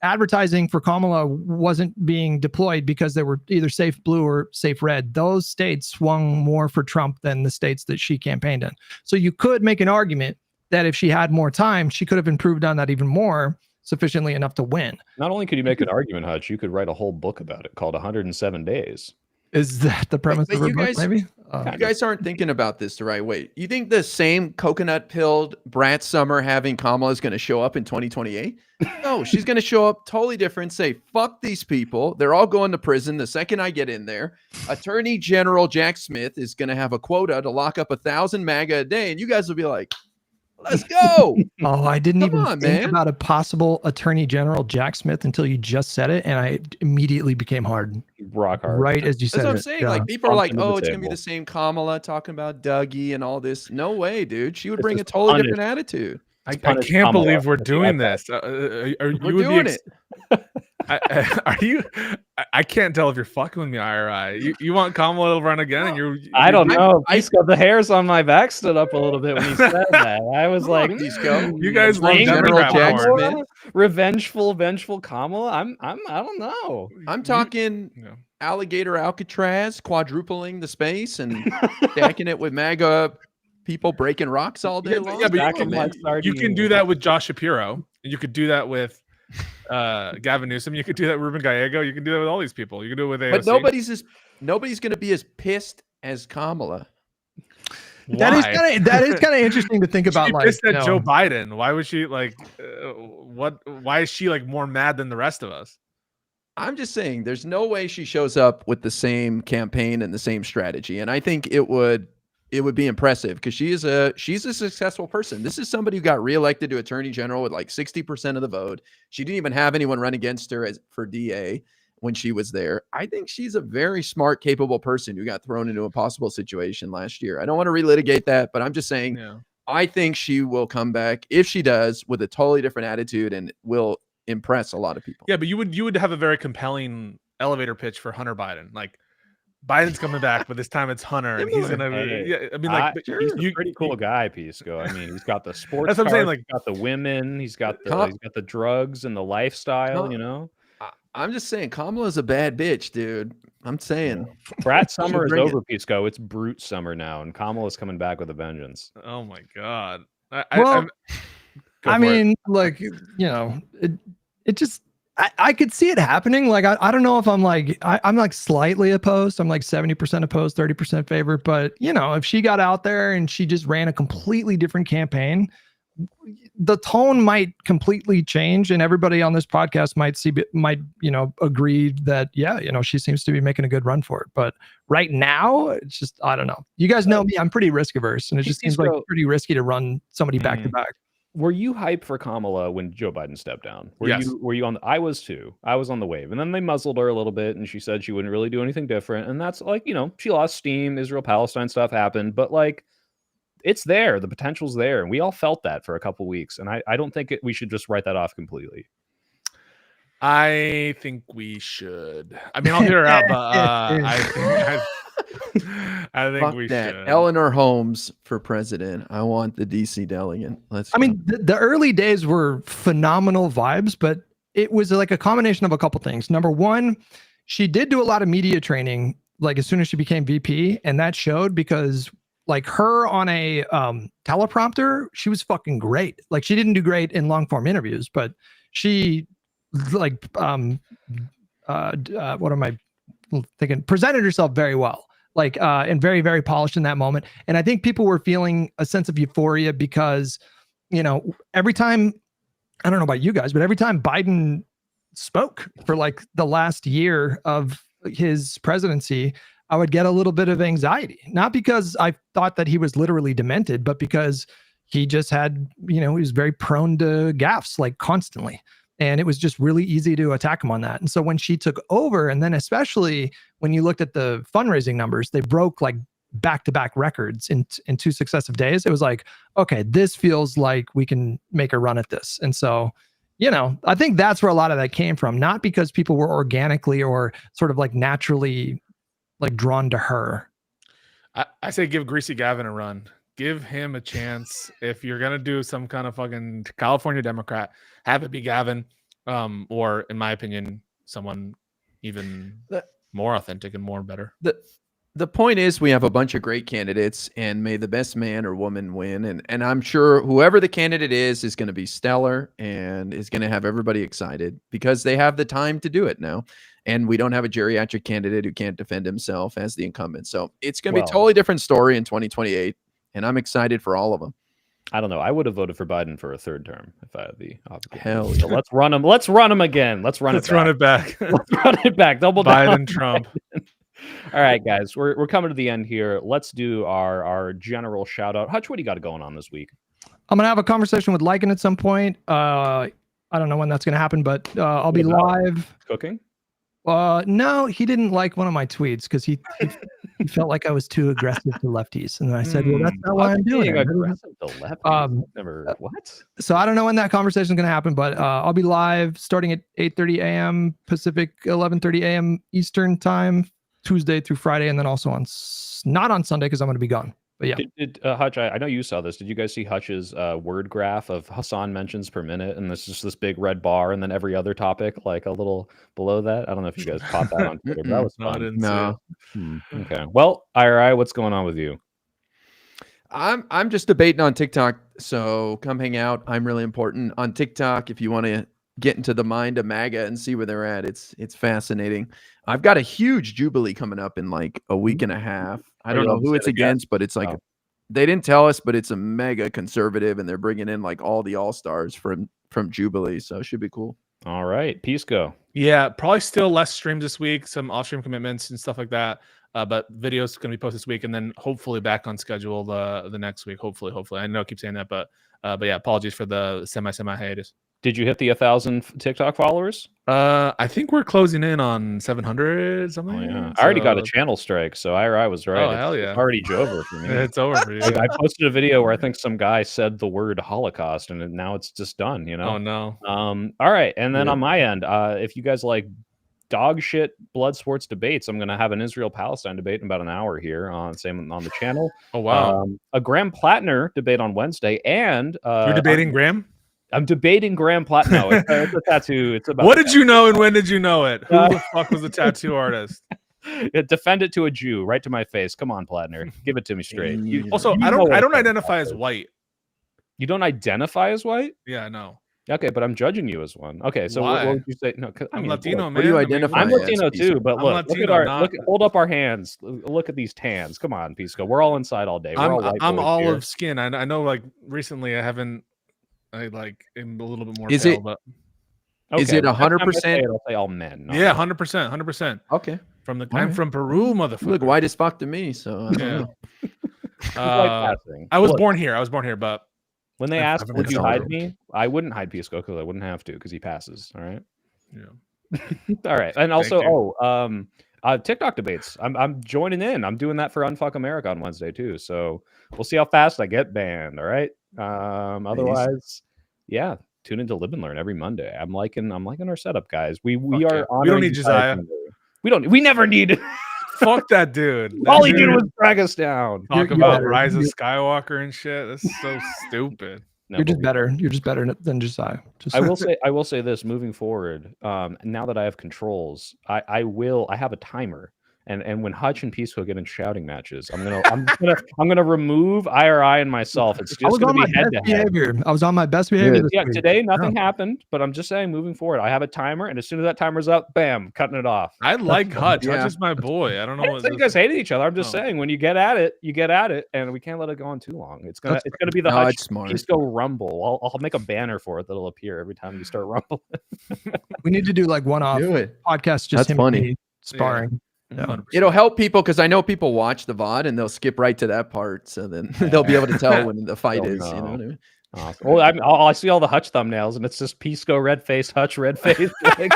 advertising for Kamala wasn't being deployed because they were either safe blue or safe red, those states swung more for Trump than the states that she campaigned in. So you could make an argument that if she had more time, she could have improved on that even more, sufficiently enough to win. Not only could you make an argument, Hutch, you could write a whole book about it called 107 Days. Is that the premise of her book, maybe? You guys aren't thinking about this the right way. You think the same coconut-pilled Brat Summer having Kamala is going to show up in 2028? No, she's going to show up totally different, say, fuck these people. They're all going to prison the second I get in there. Attorney General Jack Smith is going to have a quota to lock up 1,000 MAGA a day, and you guys will be like, let's go. Oh, I didn't even think about a possible Attorney General Jack Smith until you just said it, and I immediately became hard. Rock hard. Right as you said it. That's what I'm saying. Yeah. Like, people are like, oh, it's going to be the same Kamala talking about Dougie and all this. No way, dude. She would bring a totally different attitude. I can't believe we're doing this. We're doing it. Are you? I can't tell if you're fucking with me, IRI. You want Kamala to run again, and you're. I don't know. Pisco, the hairs on my back stood up a little bit when he said that. I was like, Pisco. You guys love General Jack Democrat Smith. Revengeful, vengeful Kamala. I don't know. I'm talking alligator Alcatraz, quadrupling the space and stacking it with MAGA people breaking rocks all day long. Yeah, but you can do that with Josh Shapiro. You could do that with Gavin Newsom. You could do that with Ruben Gallego. You can do that with all these people. You can do it with AOC. But nobody's going to be as pissed as Kamala. That is kind of interesting to think about. Like, pissed at Joe Biden. Why was she like? Why is she like more mad than the rest of us? I'm just saying, there's no way she shows up with the same campaign and the same strategy, and I think it would be impressive because she's a successful person. This is somebody who got reelected to attorney general with like 60% of the vote. She didn't even have anyone run against her for DA when she was there. I think she's a very smart, capable person who got thrown into a possible situation last year. I don't want to relitigate that, but I'm just saying, I think she will come back, if she does, with a totally different attitude and will impress a lot of people. Yeah, but you would have a very compelling elevator pitch for Hunter Biden. Like, Biden's coming back, but this time it's Hunter, and he's gonna. I mean, like, he's a pretty cool guy, Pisco. I mean, he's got the sports. That's what I'm saying. Like, he's got the women, he's got the drugs and the lifestyle. You know, I'm just saying, Kamala's a bad bitch, dude. I'm saying, Brat Summer is over, Pisco. It's Brute Summer now, and Kamala's coming back with a vengeance. Oh my god. I mean, like, it just. I could see it happening. Like, I don't know if I'm like, I'm like slightly opposed. I'm like 70% opposed, 30% favor. But, if she got out there and she just ran a completely different campaign, the tone might completely change. And everybody on this podcast might agree that, she seems to be making a good run for it. But right now, it's just, I don't know. You guys know me. I'm pretty risk averse. And it just seems like pretty risky to run somebody back to back. were you hyped for Kamala when Joe Biden stepped down? Yes. Were you on? I was too. I was on the wave, and then they muzzled her a little bit, and she said she wouldn't really do anything different. And that's like, she lost steam. Israel Palestine stuff happened, but like, it's there. The potential's there, and we all felt that for a couple weeks. And I don't think we should just write that off completely. I think we should. I mean, I'll hear her out, but I think Fuck we that. should. Eleanor Holmes for president. I want the DC delegate. Let's I mean, the early days were phenomenal vibes, but it was like a combination of a couple things. Number one, she did do a lot of media training, like as soon as she became VP, and that showed because like her on a teleprompter, she was fucking great. Like she didn't do great in long form interviews, but she like what am I thinking? Presented herself very well. Like and very, very polished in that moment. And I think people were feeling a sense of euphoria because, every time, I don't know about you guys, but every time Biden spoke for like the last year of his presidency, I would get a little bit of anxiety. Not because I thought that he was literally demented, but because he just had, he was very prone to gaffes like constantly. And it was just really easy to attack him on that. And so when she took over, and then especially when you looked at the fundraising numbers, they broke like back-to-back records in 2 successive days. It was like, okay, this feels like we can make a run at this. And so, I think that's where a lot of that came from. Not because people were organically or sort of like naturally like drawn to her. I say give Greasy Gavin a run. Give him a chance. If you're gonna do some kind of fucking California Democrat, have it be Gavin, or in my opinion, someone even more authentic and more better. The point is, we have a bunch of great candidates, and may the best man or woman win. And I'm sure whoever the candidate is going to be stellar and is going to have everybody excited because they have the time to do it now. And we don't have a geriatric candidate who can't defend himself as the incumbent. So it's going to be a totally different story in 2028. And I'm excited for all of them. I don't know. I would have voted for Biden for a third term if I had the opportunity. Hell So let's run him. Let's run him again. Let's run it back. Let's run it back. Double down. Biden, Trump. All right, guys. We're coming to the end here. Let's do our general shout out. Hutch, what do you got going on this week? I'm going to have a conversation with Lycan at some point. I don't know when that's going to happen, but I'll be live. Cooking? No, he didn't like one of my tweets because he felt like I was too aggressive to lefties, and I said, "Well, that's not why I'm doing it." Aggressive to lefties? Never what? So I don't know when that conversation is going to happen, but I'll be live starting at 8:30 a.m. Pacific, 11:30 a.m. Eastern time, Tuesday through Friday, and then also not on Sunday because I'm going to be gone. But yeah, did Hutch? I know you saw this. Did you guys see Hutch's word graph of Hassan mentions per minute, and there's just this big red bar, and then every other topic like a little below that? I don't know if you guys caught that on Twitter. But that was fun. No. Okay. Well, IRI, what's going on with you? I'm just debating on TikTok, so come hang out. I'm really important on TikTok if you want to get into the mind of MAGA and see where they're at. It's fascinating. I've got a huge Jubilee coming up in like a week and a half. I don't know who it's against, but it's like they didn't tell us, but it's a mega conservative, and they're bringing in like all the all-stars from Jubilee, so it should be cool. All right, Pisco. Yeah, probably still less streams this week, some off-stream commitments and stuff like that. But videos going to be posted this week, and then hopefully back on schedule the next week. Hopefully. I know I keep saying that, but yeah, apologies for the semi hiatus. Did you hit the 1,000 TikTok followers? I think we're closing in on 700 something. Oh, yeah. I already got a channel strike, so IRI was right. Oh, hell yeah. It's already over for me. It's over for you. I posted a video where I think some guy said the word Holocaust, and now it's just done, Oh, no. All right, and then on my end, if you guys like dog shit blood sports debates, I'm going to have an Israel-Palestine debate in about an hour here on the channel. Oh, wow. A Graham Plattner debate on Wednesday, and you're debating Graham? I'm debating Graham Platt. No, it's a tattoo. It's about. What did you know, and when did you know it? Who the fuck was the tattoo artist? Defend it to a Jew, right to my face. Come on, Plattner, give it to me straight. I don't identify as white. You don't identify as white? Yeah, I know. Okay, but I'm judging you as one. Okay, so what would you say? No, I'm Latino, man. What do you identify? I'm Latino too, but look Latino, at our hold up our hands. Look at these tans. Come on, Pisco. We're all inside all day. I'm olive skin. I know. Like recently, I am a little bit more. Is pale, it? But... Okay. Is it 100%? I'll say all men. Yeah, 100%. Okay. I'm from Peru, motherfucker. You look white as fuck to me. So yeah. I was born here. But When they I ask, haven't would been you sorry. hide me? I wouldn't hide Pisco because I wouldn't have to because he passes. All right. Yeah. All right. And also, you. TikTok debates. I'm joining in. I'm doing that for Unfuck America on Wednesday too. So we'll see how fast I get banned. All right. Otherwise, yeah. Tune into Live and Learn every Monday. I'm liking our setup, guys. We Fuck are yeah. We don't honoring need Josiah. We never need Fuck that dude. That all he did dude was drag us down. talk You're about better. Rise of Skywalker and shit. That's so stupid. You're just better. You're just better than Josiah. I will say this moving forward. Now that I have controls, I have a timer. And when Hutch and Pisco get in shouting matches, I'm gonna remove IRI and myself. It's I was just gonna on my be head best to head. behavior. I was on my best behavior this Yeah, week. today nothing happened, but I'm just saying moving forward, I have a timer, and as soon as that timer's up, bam, cutting it off. I like Hutch. Yeah. Hutch is my boy. I don't I know didn't say you guys hated each other. I'm just saying when you get at it, you get at it, and we can't let it go on too long. It's gonna be the No, Hutch it's smart. Pisco Rumble. I'll make a banner for it that'll appear every time you start rumbling. We need to do like one-off Do it. podcast, just That's him funny. and me sparring. Yeah. 100%. It'll help people because I know people watch the VOD and they'll skip right to that part, so then they'll be able to tell when the fight They'll is. You know know. what I mean? Awesome. Well, I see all the Hutch thumbnails, and it's just Pisco red face, Hutch red face. Like,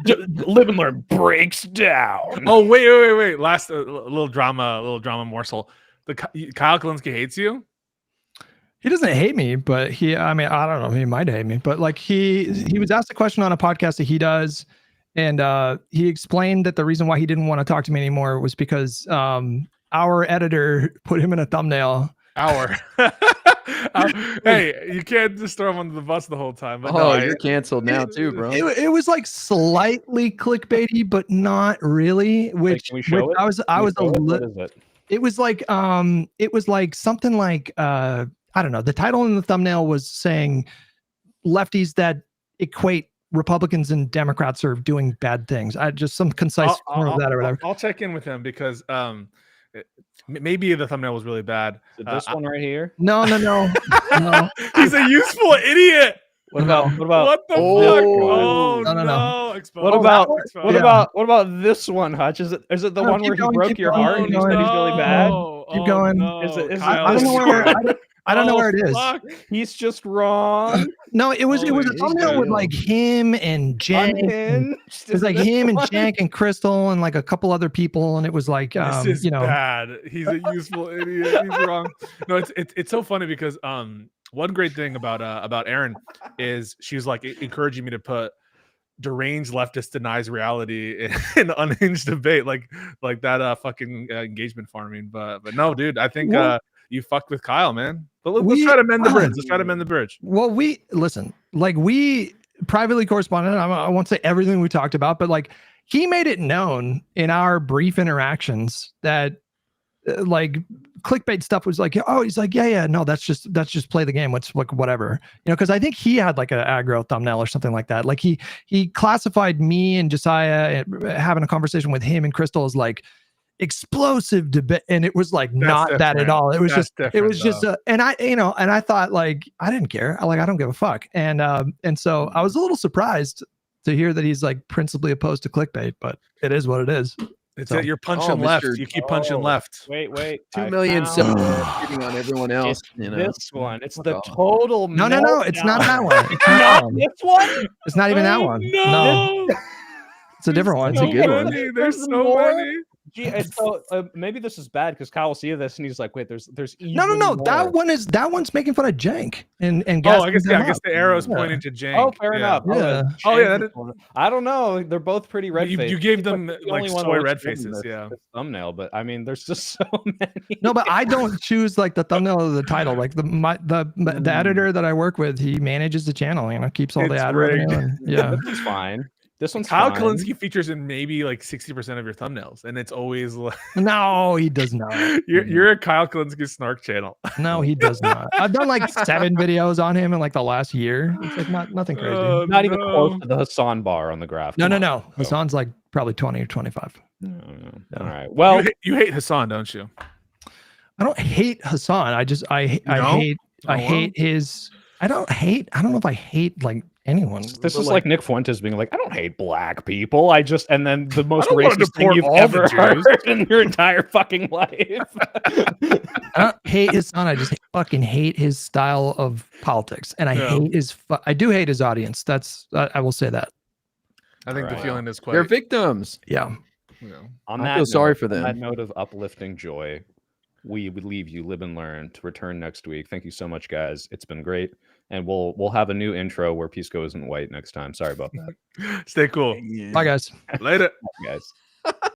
Live and Learn breaks down. Oh wait! Last little drama morsel. Kyle Kalinske hates you. He doesn't hate me, but I don't know. He might hate me, but like he was asked a question on a podcast that he does, and he explained that the reason why he didn't want to talk to me anymore was because our editor put him in a thumbnail. Hey, you can't just throw him under the bus the whole time. But You're canceled now too, bro. It was like slightly clickbaity, but not really. Which, can we show it? I was a What little. is it? It was like something like I don't know. The title in the thumbnail was saying lefties that equate Republicans and Democrats are doing bad things. I just some concise form of that or whatever. I'll check in with him because maybe the thumbnail was really bad. Is it this one right here? No. He's a useful idiot. What about What the fuck? Oh No. what about this one, Hutch? Is it the No, one keep where going, he broke keep your going, heart and keep he said he's really bad? Keep going. No. Is it I don't know where. I don't know where it is. Fuck. He's just wrong. No, it was a Holy thumbnail with like him and Jain. Unhinged. It was like him and Jank and Crystal and like a couple other people, and it was like This is you know. bad. He's a useful idiot. He's wrong. No, it's so funny because one great thing about Erin is she was like encouraging me to put deranged leftist denies reality in unhinged debate like that fucking engagement farming. But no, dude, I think you fucked with Kyle, man. But let's try to mend the bridge. Let's try to mend the bridge. Well, we privately corresponded. I won't say everything we talked about, but like he made it known in our brief interactions that like clickbait stuff was like, oh, he's like, yeah, no, that's just play the game. What's like whatever, you know, because I think he had like an aggro thumbnail or something like that. Like he classified me and Josiah having a conversation with him and Crystal as like explosive debate, and it was like not that at all. It was just and I thought like I didn't care. I don't give a fuck. And so I was a little surprised to hear that he's like principally opposed to clickbait, but it is what it is. It's that you're punching left. You keep punching left. Wait. 2 million shitting on everyone else. It's this one. It's the total. No. It's not that one. It's not this one. It's not even that one. No. It's a different one. It's a good one. There's so many. Gee, so maybe this is bad because Kyle will see this and he's like, "Wait, there's no. more. That I guess make fun of Jank and I guess the arrow's pointing to Jain. Oh, fair enough. Yeah. I don't know. They're both pretty red faced. You gave them like soy red faces. Yeah. This thumbnail, but I mean, there's just so many. No, but I don't choose like the thumbnail or the title. Like the editor that I work with, he manages the channel. You know, keeps all the ad revenue. Yeah, this is fine. This one's Kyle fine. Kalinske features in maybe like 60% of your thumbnails, and it's always like no, he does not. You're a Kyle Kalinske snark channel. No, he does not. I've done like 7 videos on him in like the last year. It's like nothing crazy. Not even close to the Hassan bar on the graph. No. Hassan's like probably 20 or 25. No. All right. Well, you hate Hassan, don't you? I don't hate Hassan. I hate his. I don't know if I hate like anyone. This is like Nick Fuentes being like, I don't hate black people. And then the most want to racist thing deport you've all ever the Jews. heard in your entire fucking life. I don't hate his son. I just hate, fucking hate his style of politics, and I hate his. I do hate his audience. That's I will say that. I think the Alright. feeling is quite. They're victims. Yeah. You know, On I that feel sorry note- for On them. that note of uplifting joy, we would leave you, live and learn, to return next week. Thank you so much, guys. It's been great, and we'll have a new intro where Pisco isn't white next time. Sorry about that, stay cool. Bye, guys. Later. guys.